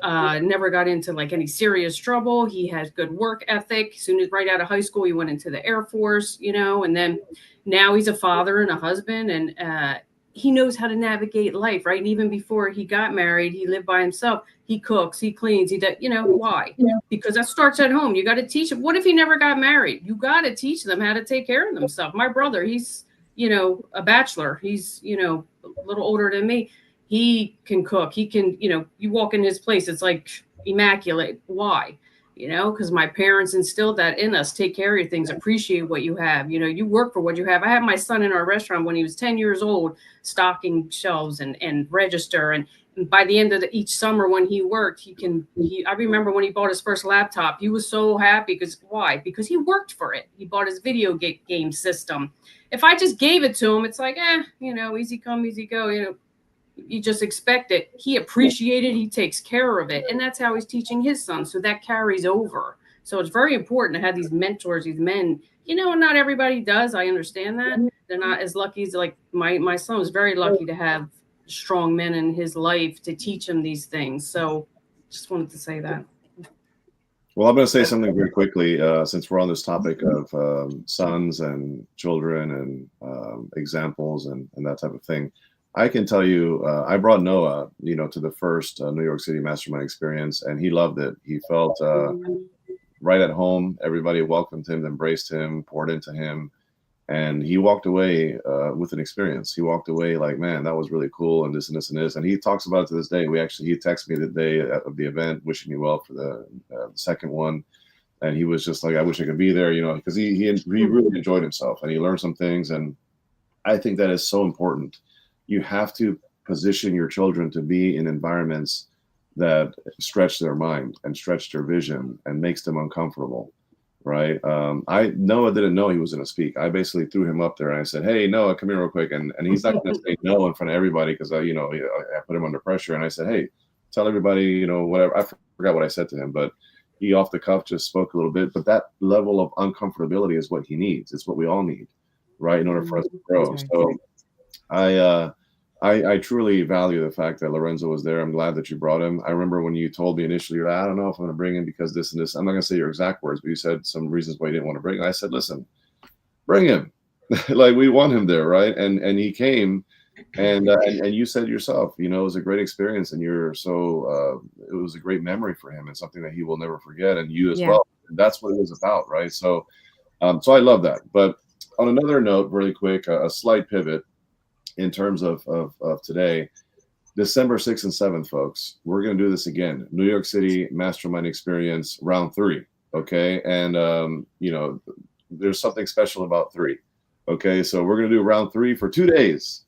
never got into like any serious trouble. He has good work ethic. As soon as right out of high school, he went into the Air Force, and then now he's a father and a husband, and he knows how to navigate life, right? And even before he got married, he lived by himself. He cooks, he cleans, he does, why? Because that starts at home. You got to teach him. What if he never got married? You got to teach them how to take care of themselves. My brother, he's, a bachelor. He's, a little older than me. He can cook. He can, you walk in his place, it's like immaculate. Why? Because my parents instilled that in us. Take care of your things, appreciate what you have. You work for what you have. I had my son in our restaurant when he was 10 years old, stocking shelves and register. And by the end of each summer when he worked, I remember when he bought his first laptop, he was so happy because why? Because he worked for it. He bought his video game system. If I just gave it to him, it's like, easy come, easy go, you just expect it. He appreciated, he takes care of it. And that's how he's teaching his son. So that carries over. So it's very important to have these mentors, these men, and not everybody does. I understand that. They're not as lucky as like my son was very lucky to have strong men in his life to teach him these things. So just wanted to say that. Well, I'm going to say something very quickly, since we're on this topic of sons and children and examples and that type of thing. I can tell you, I brought Noah, to the first New York City Mastermind Experience, and he loved it. He felt right at home. Everybody welcomed him, embraced him, poured into him, and he walked away with an experience. He walked away like, man, that was really cool, and this and this and this. And he talks about it to this day. He texted me the day of the event, wishing me well for the second one. And he was just like, I wish I could be there, because he really enjoyed himself and he learned some things. And I think that is so important. You have to position your children to be in environments that stretch their mind and stretch their vision and makes them uncomfortable, right? Noah didn't know he was going to speak. I basically threw him up there and I said, hey, Noah, come here real quick. And he's not going to say no in front of everybody because, I put him under pressure. And I said, hey, tell everybody, whatever. I forgot what I said to him, but he off the cuff just spoke a little bit. But that level of uncomfortability is what he needs. It's what we all need, right, in order for us to grow. So I truly value the fact that Lorenzo was there. I'm glad that you brought him. I remember when you told me initially, you're like, I don't know if I'm going to bring him because this and this. I'm not going to say your exact words, but you said some reasons why you didn't want to bring him. I said, listen, bring him. Like, we want him there, right? And he came, and you said yourself, it was a great experience, and it was a great memory for him and something that he will never forget, and you as well. And that's what it was about, right? So I love that. But on another note, really quick, a slight pivot. In terms of today, December 6th and 7th, folks, we're going to do this again. New York City Mastermind Experience, round 3. Okay. And, there's something special about 3. Okay. So we're going to do round 3 for 2 days.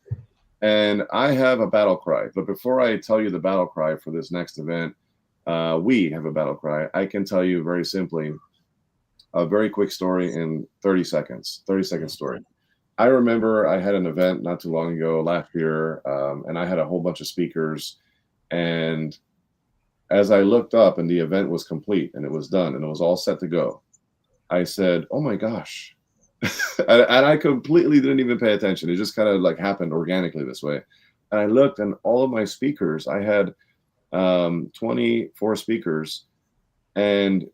And I have a battle cry. But before I tell you the battle cry for this next event, we have a battle cry. I can tell you very simply a very quick story in 30 seconds, 30-second story. I remember I had an event not too long ago, last year, and I had a whole bunch of speakers. And as I looked up and the event was complete and it was done and it was all set to go, I said, oh my gosh. and I completely didn't even pay attention. It just kind of like happened organically this way. And I looked, and all of my speakers, I had 24 speakers, and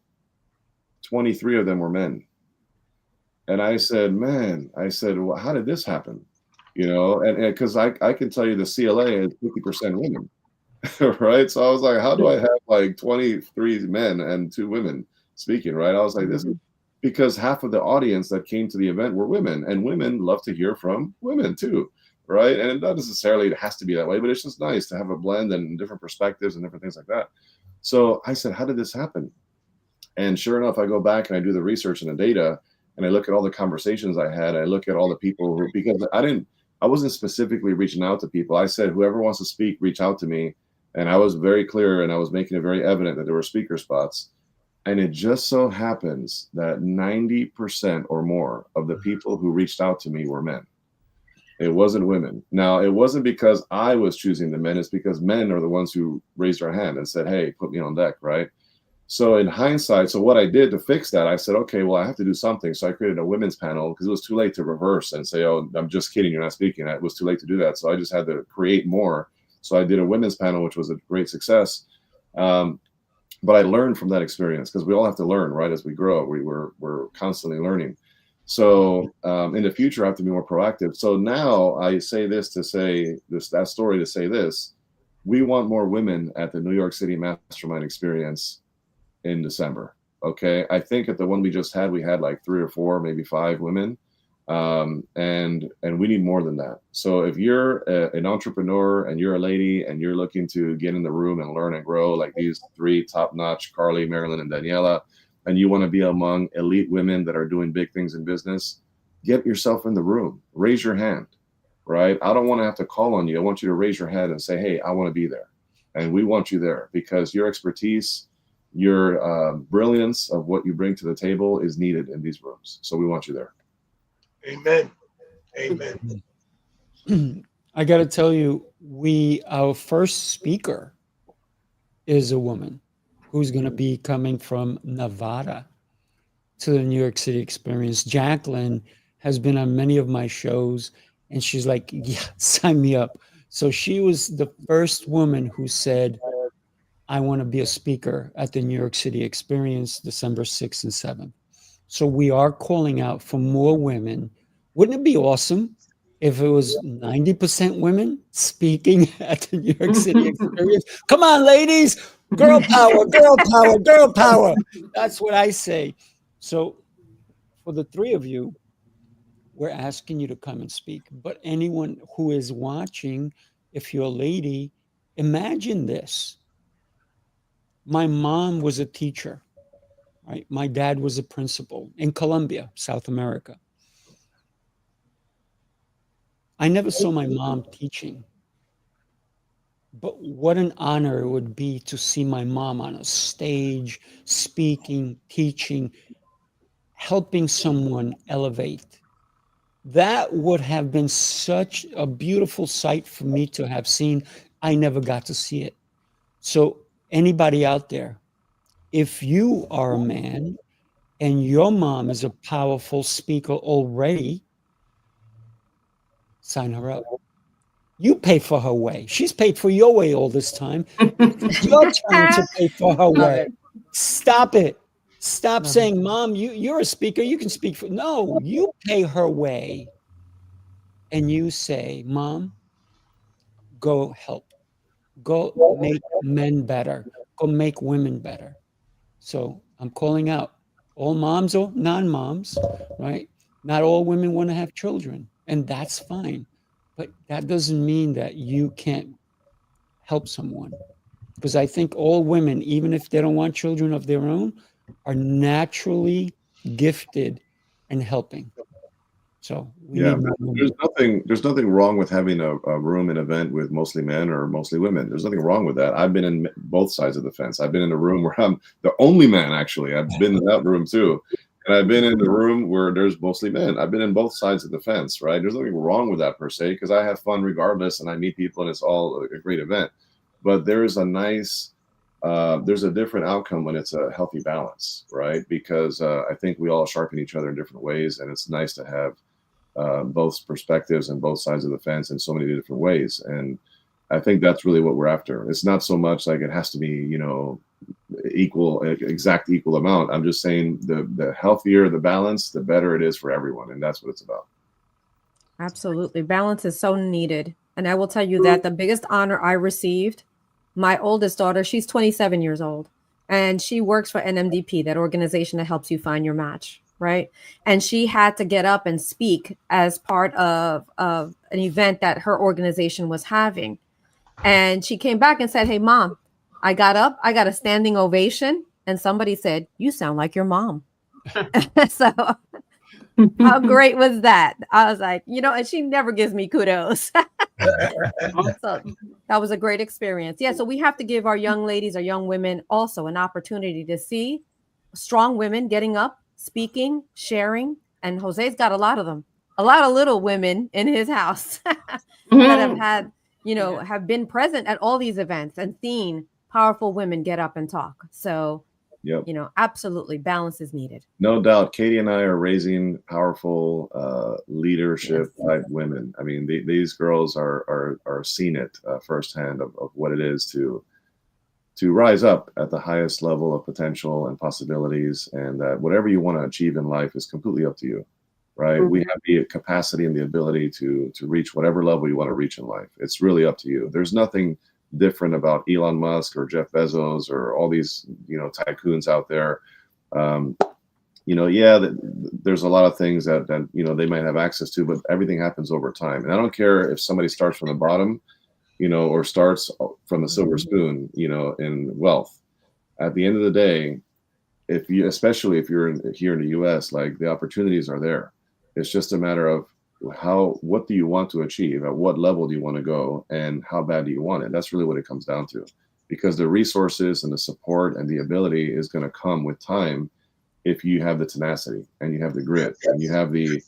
23 of them were men. And I said, man, well, how did this happen? You know, and because I can tell you the CLA is 50% women, right? So I was like, how do I have like 23 men and 2 women speaking, right? I was like, this is because half of the audience that came to the event were women, and women love to hear from women too, right? And it not necessarily it has to be that way, but it's just nice to have a blend and different perspectives and different things like that. So I said, how did this happen? And sure enough, I go back and I do the research and the data, and I look at all the conversations I had. I look at all the people who, because I wasn't specifically reaching out to people. I said, whoever wants to speak, reach out to me. And I was very clear, and I was making it very evident that there were speaker spots. And it just so happens that 90% or more of the people who reached out to me were men. It wasn't women. Now, it wasn't because I was choosing the men. It's because men are the ones who raised their hand and said, hey, put me on deck, right? So in hindsight, so what I did to fix that, I said, okay, well, I have to do something. So I created a women's panel because it was too late to reverse and say, oh, I'm just kidding, you're not speaking. It was too late to do that. So I just had to create more. So I did a women's panel, which was a great success. But I learned from that experience, because we all have to learn, right? As we grow, we're constantly learning. So in the future, I have to be more proactive. So now I say this to say this, that story to say this: we want more women at the New York City Mastermind Experience in December. Okay, I think at the one we just had, we had like 3 or 4, maybe 5 women, and we need more than that. So if you're an entrepreneur and you're a lady and you're looking to get in the room and learn and grow like these 3 top-notch, Carlee, Marilyn, and Daniela, and you want to be among elite women that are doing big things in business, get yourself in the room, raise your hand, right? I don't want to have to call on you. I want you to raise your hand and say, hey, I want to be there. And we want you there because your expertise, your brilliance of what you bring to the table is needed in these rooms. So we want you there. Amen. Amen. I got to tell you, our first speaker is a woman who's going to be coming from Nevada to the New York City Experience. Jacqueline has been on many of my shows, and she's like, yeah, sign me up. So she was the first woman who said, I want to be a speaker at the New York City Experience, December 6th and 7th. So we are calling out for more women. Wouldn't it be awesome if it was 90% women speaking at the New York City Experience? Come on, ladies, girl power, girl power, girl power. That's what I say. So for the 3 of you, we're asking you to come and speak. But anyone who is watching, if you're a lady, imagine this. My mom was a teacher, right? My dad was a principal in Colombia, South America. I never saw my mom teaching, but what an honor it would be to see my mom on a stage, speaking, teaching, helping someone elevate. That would have been such a beautiful sight for me to have seen. I never got to see it. So anybody out there, if you are a man and your mom is a powerful speaker already, sign her up. You pay for her way. She's paid for your way all this time. It's your turn to pay for her way. Stop it. Stop saying, Mom, you're a speaker. You can speak for. No, you pay her way. And you say, Mom, go help. Go make men better. Go make women better. So I'm calling out all moms or non-moms, right? Not all women want to have children, and that's fine. But that doesn't mean that you can't help someone. Because I think all women, even if they don't want children of their own, are naturally gifted in helping. So there's nothing wrong with having a room, an event with mostly men or mostly women. There's nothing wrong with that. I've been in both sides of the fence. I've been in a room where I'm the only man, actually. I've been in that room too. And I've been in the room where there's mostly men. I've been in both sides of the fence, right? There's nothing wrong with that per se, because I have fun regardless, and I meet people, and it's all a great event. But there is a nice, there's a different outcome when it's a healthy balance, right? Because I think we all sharpen each other in different ways, and it's nice to have both perspectives and both sides of the fence in so many different ways. And I think that's really what we're after. It's not so much like it has to be, you know, exact equal amount. I'm just saying the healthier the balance, the better it is for everyone. And that's what it's about. Absolutely. Balance is so needed. And I will tell you that the biggest honor I received, my oldest daughter, she's 27 years old, and she works for NMDP, that organization that helps you find your match, right? And she had to get up and speak as part of an event that her organization was having. And she came back and said, "Hey, Mom, I got up, I got a standing ovation, and somebody said, 'You sound like your mom.'" So how great was that? I was like, you know, and she never gives me kudos. So that was a great experience. Yeah, so we have to give our young ladies, our young women also an opportunity to see strong women getting up, speaking, sharing. And Jose's got a lot of them, a lot of little women in his house that have had, you know, have been present at all these events and seen powerful women get up and talk. So, yep, you know, absolutely, balance is neaded. No doubt. Katie and I are raising powerful leadership type women. I mean, these girls are seeing it firsthand of what it is to rise up at the highest level of potential and possibilities, and that whatever you want to achieve in life is completely up to you, right? We have the capacity and the ability to reach whatever level you want to reach in life. It's really up to you. There's nothing different about Elon Musk or Jeff Bezos or all these, you know, tycoons out there. You know, yeah, there's a lot of things that you know, they might have access to, but everything happens over time. And I don't care if somebody starts from the bottom, you know, or starts from the silver spoon, you know, in wealth. At the end of the day, especially if you're here in the US, like, the opportunities are there. It's just a matter of what do you want to achieve? At what level do you want to go? And how bad do you want it? That's really what it comes down to, because the resources and the support and the ability is going to come with time if you have the tenacity and you have the grit and you have the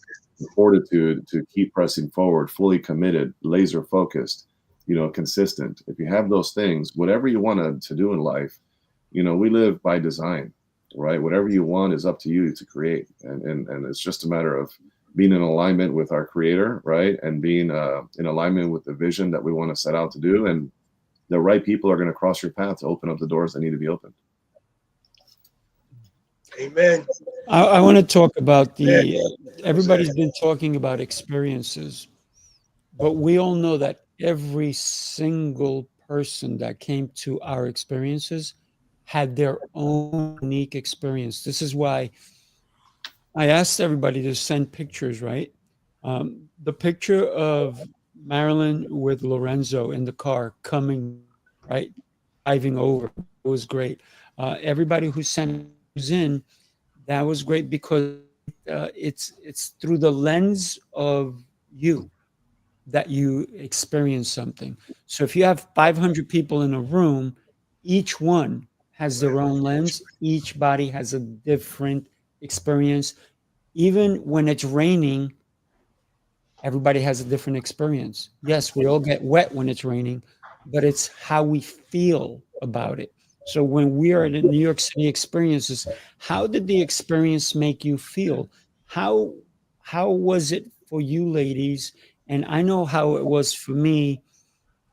fortitude to keep pressing forward, fully committed, laser focused, you know, consistent. If you have those things, whatever you want to do in life, you know, we live by design, right? Whatever you want is up to you to create. And it's just a matter of being in alignment with our creator, right? And being in alignment with the vision that we want to set out to do. And the right people are going to cross your path to open up the doors that need to be opened. Amen. I want to talk about everybody's been talking about experiences, but we all know that every single person that came to our experiences had their own unique experience. This is why I asked everybody to send pictures, right? The picture of Marilyn with Lorenzo in the car coming, right? Driving over was great. Everybody who sent in, that was great, because it's through the lens of you that you experience something. So if you have 500 people in a room, each one has their own lens. Each body has a different experience. Even when it's raining, everybody has a different experience. Yes, we all get wet when it's raining, but it's how we feel about it. So when we are at the New York City experiences, how did the experience make you feel? How was it for you ladies? And I know how it was for me.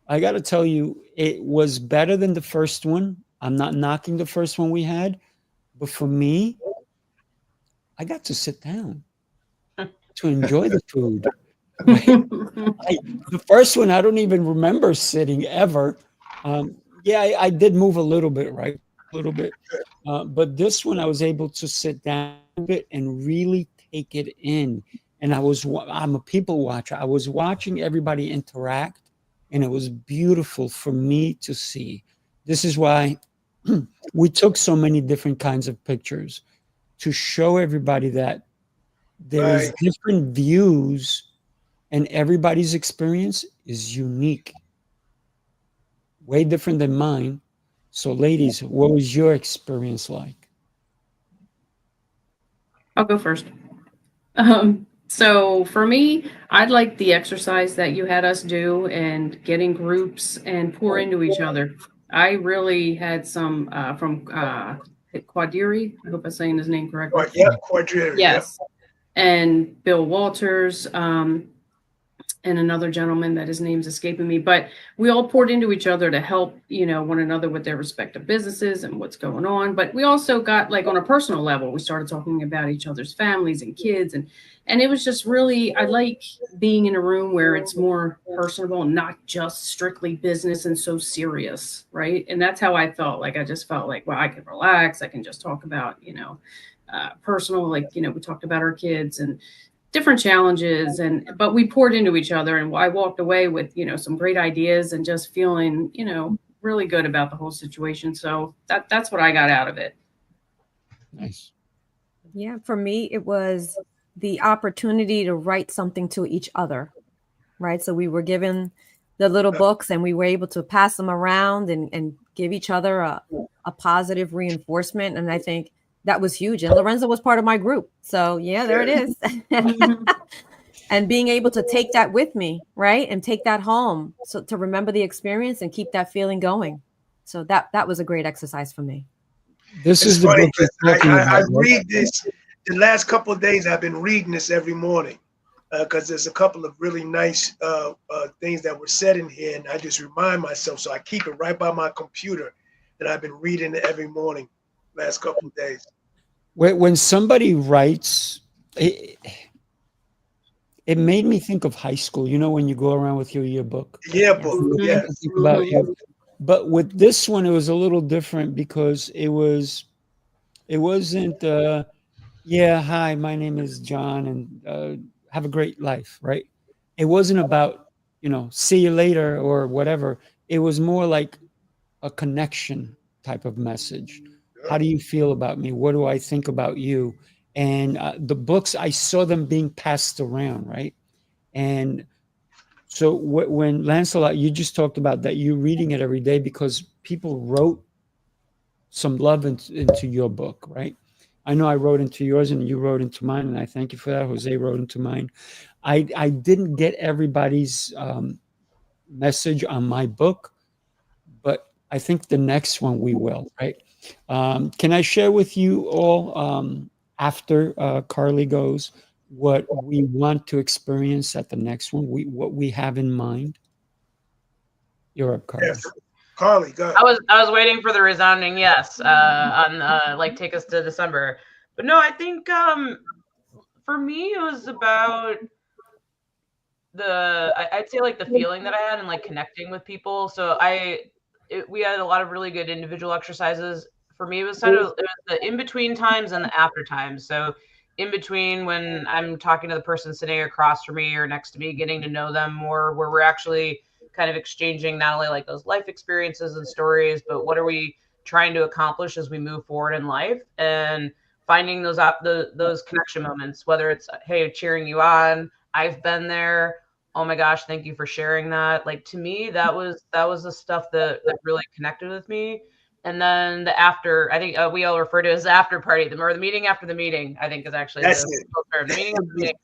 I got to tell you, it was better than the first one. I'm not knocking the first one we had, but for me, I got to sit down to enjoy the food. The first one, I don't even remember sitting ever. Yeah, I did move a little bit, right? A little bit. But this one, I was able to sit down a bit and really take it in. And I'm a people watcher. I was watching everybody interact, and it was beautiful for me to see. This is why we took so many different kinds of pictures, to show everybody that there is different views and everybody's experience is unique. Way different than mine. So ladies, what was your experience like? I'll go first. So for me, I'd like the exercise that you had us do and getting groups and pour into each other. I really had some from Quadiri. I hope I'm saying his name correctly. Yeah, Quadiri. Yes. and Bill Walters, and another gentleman that his name's escaping me, but we all poured into each other to help, one another with their respective businesses and what's going on. But we also got, like, on a personal level, we started talking about each other's families and kids. And it was just really, I like being in a room where it's more personable, not just strictly business and so serious. Right. And that's how I felt. Like, I just felt like, well, I can relax. I can just talk about, personal, like, we talked about our kids and different challenges, but we poured into each other, and I walked away with, some great ideas and just feeling, really good about the whole situation. So that's what I got out of it. Nice. Yeah, for me, it was the opportunity to write something to each other, right? So we were given the little books and we were able to pass them around and give each other a positive reinforcement. And I think that was huge. And Lorenzo was part of my group. So yeah, there it is. And being able to take that with me, right? And take that home. So to remember the experience and keep that feeling going. So that was a great exercise for me. This is the book you're talking about. I read this the last couple of days. I've been reading this every morning because there's a couple of really nice things that were said in here. And I just remind myself. So I keep it right by my computer. And I've been reading it every morning last couple of days. When somebody writes, it made me think of high school. When you go around with your yearbook. Yearbook, yeah. Think about you. But with this one, it was a little different because it wasn't, hi, my name is John, and have a great life, right? It wasn't about, see you later or whatever. It was more like a connection type of message. How do you feel about me? What do I think about you? And the books, I saw them being passed around, right? And so when Lancelot, you just talked about that, you're reading it every day because people wrote some love into your book, right? I know I wrote into yours and you wrote into mine, and I thank you for that. Jose wrote into mine. I didn't get everybody's message on my book, but I think the next one we will, right? Can I share with you all after Carlee goes what we want to experience at the next one, what we have in mind? You're up, Carlee. Yes. Carlee, go ahead. I was waiting for the resounding yes on take us to December. But no, I think for me it was about I'd say like the feeling that I had and like connecting with people. So we had a lot of really good individual exercises. For me, it was the in between times and the after times. So in between when I'm talking to the person sitting across from me or next to me, getting to know them more, where we're actually kind of exchanging not only like those life experiences and stories, but what are we trying to accomplish as we move forward in life, and finding those connection moments, whether it's, hey, cheering you on, I've been there, oh my gosh, thank you for sharing that. Like, to me, that was the stuff that really connected with me. And then the after, I think we all refer to it as the after party, or the meeting after the meeting, I think is actually the term, the meeting after the meeting.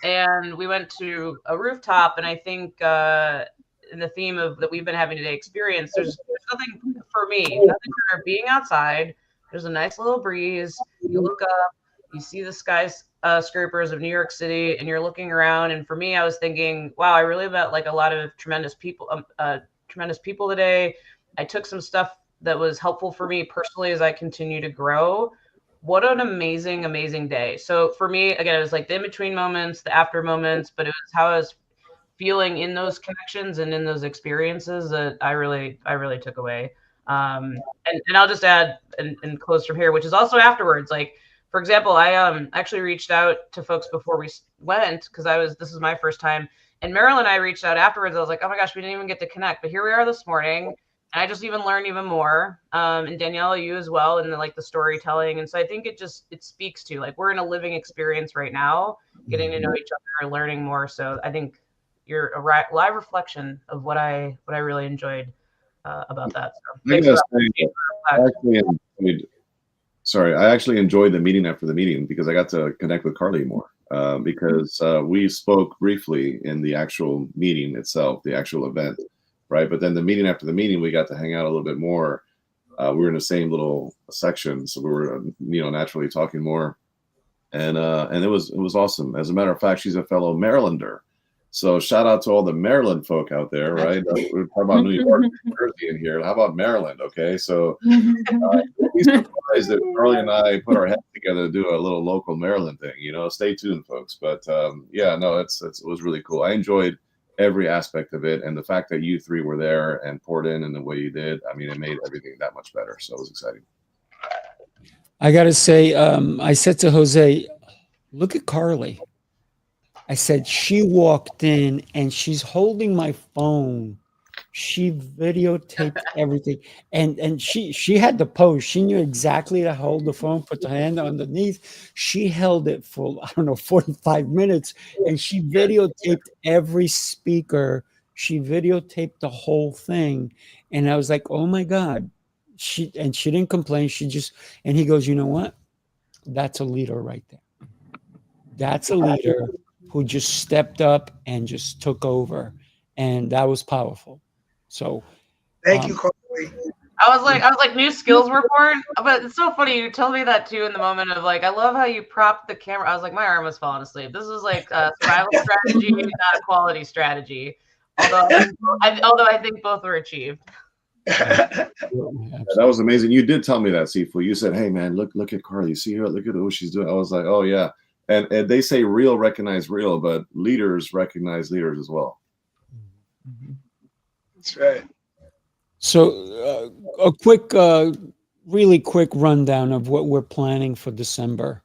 And we went to a rooftop, and I think in the theme of that we've been having today experience, there's nothing for me, nothing better being outside. There's a nice little breeze. You look up, you see the skyscrapers of New York City, and you're looking around. And for me, I was thinking, wow, I really met like a lot of tremendous people today. I took some stuff that was helpful for me personally as I continue to grow. What an amazing, amazing day. So for me, again, it was like the in-between moments, the after moments, but it was how I was feeling in those connections and in those experiences that I really took away. And I'll just add and close from here, which is also afterwards. Like, for example, I actually reached out to folks before we went, because this is my first time. And Marilyn and I reached out afterwards. I was like, oh my gosh, we didn't even get to connect. But here we are this morning. And I just even learned even more. And Danielle, you as well, and the storytelling. And so I think it speaks to, like, we're in a living experience right now, getting to know each other and learning more. So I think you're a live reflection of what I really enjoyed about that. So I actually enjoyed the meeting after the meeting because I got to connect with Carlee more because we spoke briefly in the actual meeting itself, the actual event. Right. But then the meeting after the meeting, we got to hang out a little bit more. We were in the same little section. So we were, naturally talking more. and it was awesome. As a matter of fact, she's a fellow Marylander. So shout out to all the Maryland folk out there, right? We're talking about New York, New Jersey in here. How about Maryland? Okay, so be surprised that Carlee and I put our heads together to do a little local Maryland thing. Stay tuned, folks. But yeah, no, it was really cool. I enjoyed every aspect of it, and the fact that you three were there and poured in the way you did. I mean, it made everything that much better. So it was exciting. I got to say, I said to Jose, look at Carlee. I said, she walked in and she's holding my phone. She videotaped everything. And she had the pose. She knew exactly to hold the phone, put the hand underneath. She held it for, 45 minutes. And she videotaped every speaker. She videotaped the whole thing. And I was like, oh my God. She didn't complain. And he goes, you know what? That's a leader right there. That's a leader who just stepped up and just took over, and that was powerful. So, thank you, Carlee. I was like, new skills were born. But it's so funny. You told me that too in the moment of like, I love how you propped the camera. I was like, my arm was falling asleep. This is like a survival strategy, not a quality strategy. Although I think both were achieved. That was amazing. You did tell me that, Sifu. You said, hey man, look at Carlee. See her, look at what she's doing. I was like, oh yeah. And they say real recognize real, but leaders recognize leaders as well. That's right. So a quick, really quick rundown of what we're planning for December.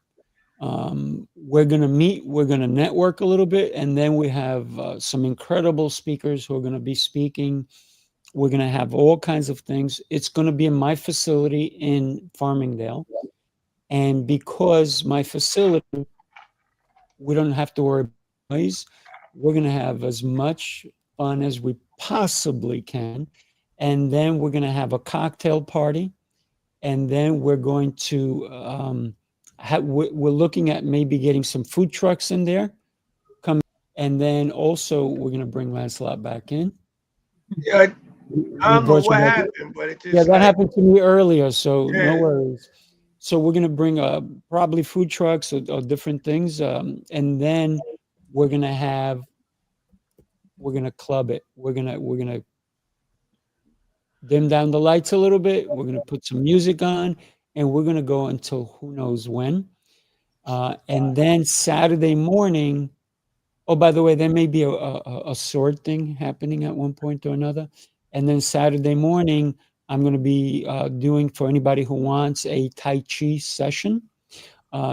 We're going to meet, we're going to network a little bit, and then we have some incredible speakers who are going to be speaking. We're going to have all kinds of things. It's going to be in my facility in Farmingdale. And because my facility, we don't have to worry about noise. We're going to have as much fun as we possibly can. And then we're going to have a cocktail party. And then we're going to, we're looking at maybe getting some food trucks in there. And then also we're going to bring Lancelot back in. Yeah, I don't know what happened, but it just... Yeah, that happened to me earlier, so no worries. So we're gonna bring probably food trucks or different things, and then we're gonna club it. We're gonna dim down the lights a little bit. We're gonna put some music on, and we're gonna go until who knows when. And then Saturday morning. Oh, by the way, there may be a sword thing happening at one point or another. And then Saturday morning, I'm going to be doing, for anybody who wants, a Tai Chi session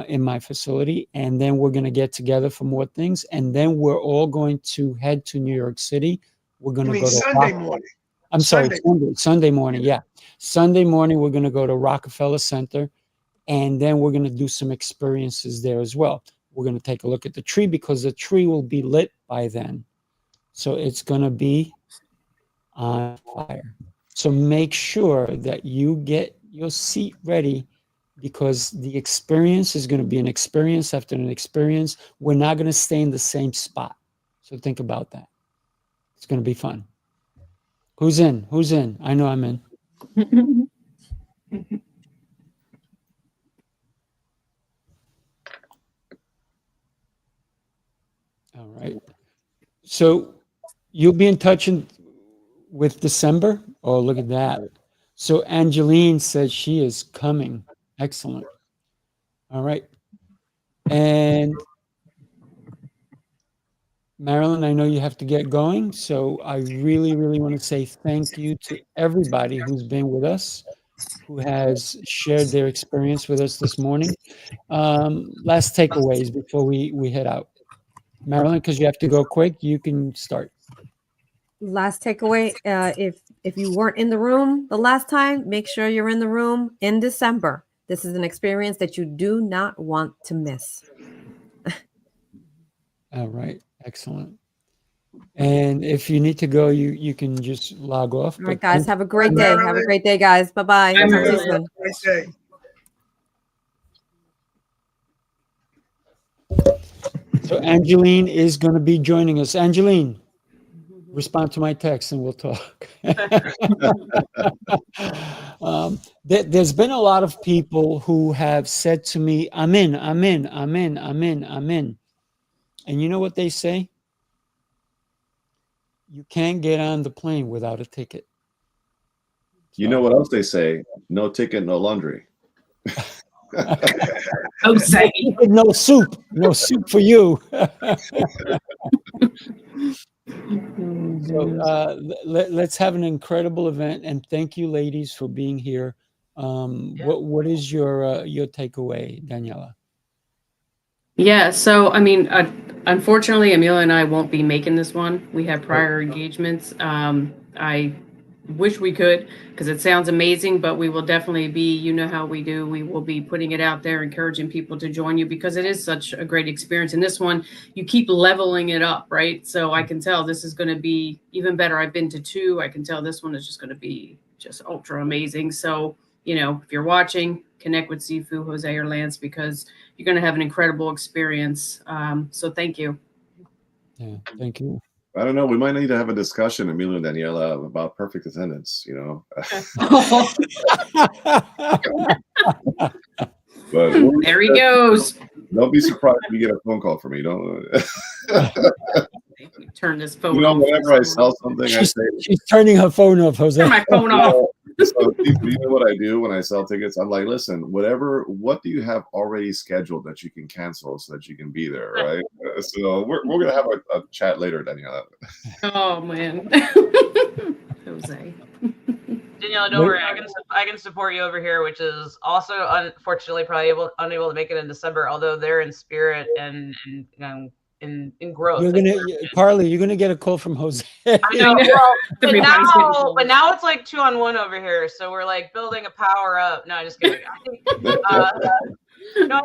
in my facility. And then we're going to get together for more things. And then we're all going to head to New York City. We're going to go to Sunday morning. I'm sorry, Sunday morning. Yeah. Sunday morning, we're going to go to Rockefeller Center. And then we're going to do some experiences there as well. We're going to take a look at the tree because the tree will be lit by then. So it's going to be on fire. So make sure that you get your seat ready because the experience is going to be an experience after an experience. We're not going to stay in the same spot. So think about that. It's going to be fun. Who's in? Who's in? I know I'm in. All right. So you'll be in touch with December? Oh, look at that. So Angeline says she is coming. Excellent. All right. And Marilyn, I know you have to get going. So I really, really want to say thank you to everybody who's been with us, who has shared their experience with us this morning. Last takeaways before we head out. Marilyn, because you have to go quick, you can start. Last takeaway, if you weren't in the room the last time, make sure you're in the room in December. This is an experience that you do not want to miss. All right, excellent. And if you need to go, you can just log off. All right, guys, have a great day. Have a great day, guys. Bye-bye. Talk to you soon. Great day. So Angeline is going to be joining us. Angeline. Respond to my text and we'll talk. There's been a lot of people who have said to me, I'm in. And you know what they say? You can't get on the plane without a ticket. You know what else they say? No ticket, no laundry. Jose. No soup for you. So let's have an incredible event, and thank you, ladies, for being here. What is your takeaway, Daniela? Yeah, so I mean, unfortunately, Amelia and I won't be making this one. We have prior engagements. I wish we could, because it sounds amazing, but we will definitely be, you know how we do, we will be putting it out there, encouraging people to join you, because it is such a great experience. And this one, you keep leveling it up, right? So I can tell this is going to be even better. I've been to 2. I can tell this one is just going to be just ultra amazing. So, you know, if you're watching, connect with Sifu, Jose, or Lance, because you're going to have an incredible experience. So thank you. Yeah, thank you. I don't know. We might need to have a discussion, Emilio and Daniela, about perfect attendance, you know. But there he goes. Don't be surprised if you get a phone call from me. Don't turn this phone you know, off. whenever I sell something, I say she's turning her phone off, Jose. Turn my phone off. So, you know what I do when I sell tickets? I'm like, listen, what do you have already scheduled that you can cancel so that you can be there, right? So we're gonna have a chat later, Daniela. Oh man, Jose. Daniela, don't worry. I can support you over here, which is also unfortunately probably unable to make it in December, although they're in spirit and in growth. Carlee, you're gonna get a call from Jose. I know. Well, but now it's like 2-on-1 over here, so we're like building a power up. No, just kidding. I think you got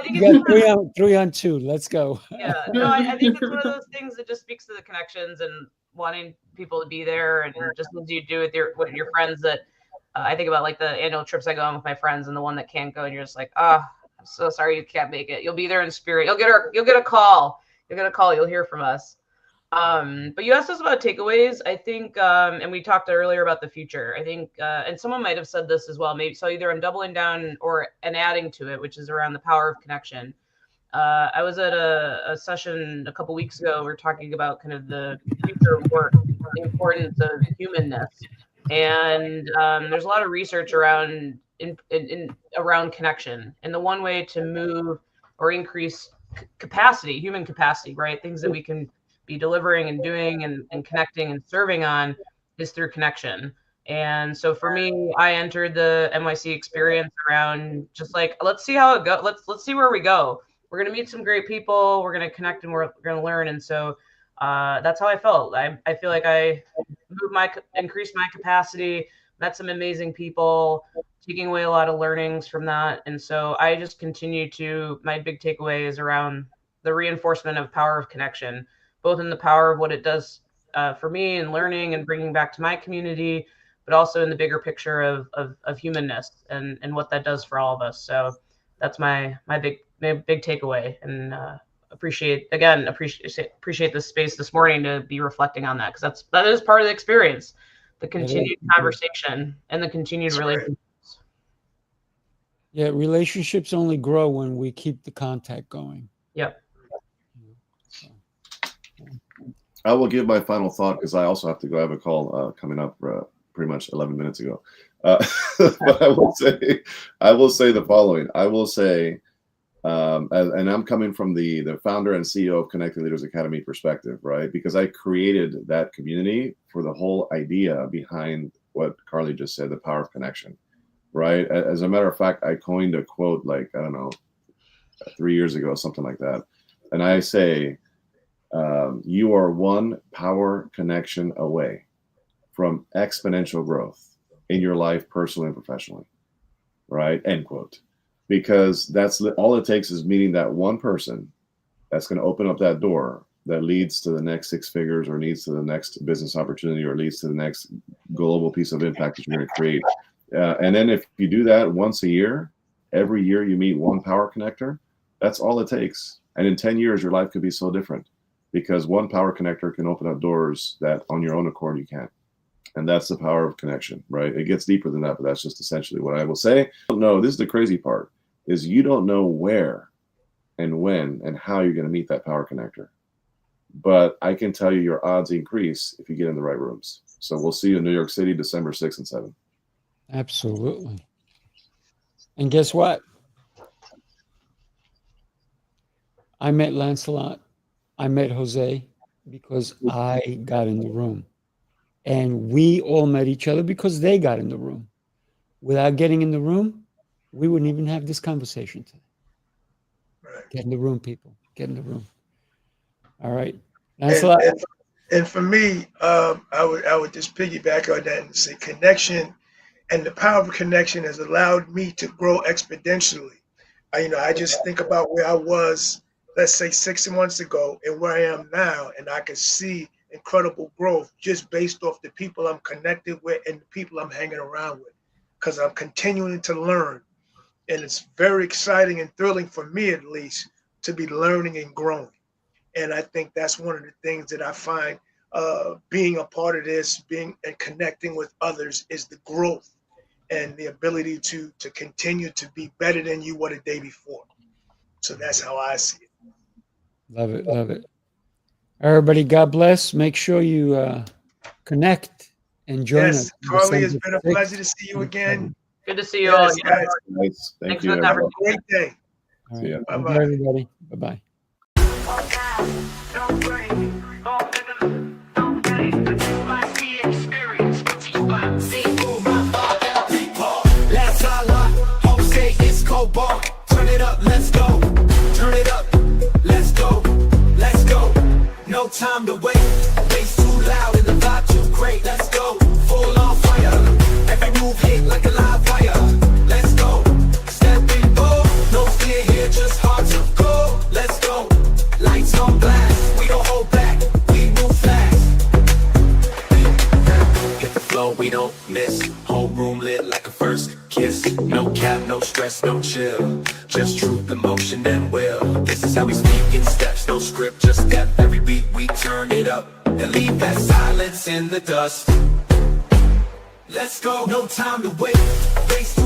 3-on-2. Let's go. Yeah. No, I think it's one of those things that just speaks to the connections and wanting people to be there, and just as you do with your friends that I think about, like the annual trips I go on with my friends, and the one that can't go, and you're just like, oh, I'm so sorry you can't make it. You'll be there in spirit. You'll get a call. You'll hear from us. But you asked us about takeaways. I think, and we talked earlier about the future. I think, and someone might have said this as well, maybe. So either I'm doubling down and adding to it, which is around the power of connection. I was at a session a couple weeks ago. We were talking about kind of the future of work, the importance of humanness. And there's a lot of research around around connection. And the one way to move or increase capacity, human capacity, right? Things that we can be delivering and doing and connecting and serving on is through connection. And so for me, I entered the NYC Experience around just like, let's see how it goes. Let's see where we go. We're going to meet some great people. We're going to connect and we're going to learn. And so that's how I felt. I feel like I increased my capacity, met some amazing people, taking away a lot of learnings from that. And so I just continue my big takeaway is around the reinforcement of power of connection, both in the power of what it does for me and learning and bringing back to my community, but also in the bigger picture of humanness and what that does for all of us. So that's my big takeaway, and appreciate the space this morning to be reflecting on that, because that is part of the experience, the continued conversation and the continued relationship. Yeah, relationships only grow when we keep the contact going. Yep. I will give my final thought, because I also have to go. I have a call coming up pretty much 11 minutes ago. But I will say the following. I will say, and I'm coming from the founder and CEO of Connected Leaders Academy perspective, right? Because I created that community for the whole idea behind what Carlee just said, the power of connection. Right. As a matter of fact, I coined a quote, like, I don't know, 3 years ago, something like that. And I say, you are one power connection away from exponential growth in your life, personally and professionally. Right. End quote. Because that's all it takes is meeting that one person that's going to open up that door that leads to the next 6 figures, or leads to the next business opportunity, or leads to the next global piece of impact that you're going to create. And then if you do that once a year, every year you meet one power connector, that's all it takes. And in 10 years, your life could be so different. because one power connector can open up doors that on your own accord you can't. And that's the power of connection, right? It gets deeper than that, but that's just essentially what I will say. No, this is the crazy part, is you don't know where and when and how you're going to meet that power connector. But I can tell you your odds increase if you get in the right rooms. So we'll see you in New York City, December 6th and 7th. Absolutely. And guess what? I met Lancelot. I met Jose because I got in the room. And we all met each other because they got in the room. Without getting in the room, we wouldn't even have this conversation today. Right. Get in the room, people. Get in the room. All right. And for me, I would just piggyback on that and say connection, and the power of connection has allowed me to grow exponentially. I just think about where I was, let's say 6 months ago, and where I am now, and I can see incredible growth just based off the people I'm connected with and the people I'm hanging around with, because I'm continuing to learn. And it's very exciting and thrilling for me, at least, to be learning and growing. And I think that's one of the things that I find being a part of this, being and connecting with others, is the growth and the ability to continue to be better than you were the day before. So that's how I see it. Love it. Love it. Everybody, God bless. Make sure you connect and join us. Carlee, it's been a pleasure to see you again. Good to see you all. Guys. Nice. Thank you. For the Have a great day. All See ya. right. Bye-bye. Bye, everybody. Bye-bye. Sifu Rafael, Lancelot, Jose Escobar. Turn it up, let's go. Turn it up, let's go. Let's go. No time to wait. Bass too loud and the vibe too great. Let's go. Full on fire. Every move hit like a live wire. Let's go. Step in bold. No fear here, just hard to go. Let's go. Lights on blast. We don't hold back. We move fast. Hit the flow, we don't miss. Whole room lit like a first kiss. No cap, no stress, no chill. Just truth, emotion, and will. This is how we speak in steps. No script, just step. Every beat we turn it up. And leave that silence in the dust. Let's go, no time to wait. Bass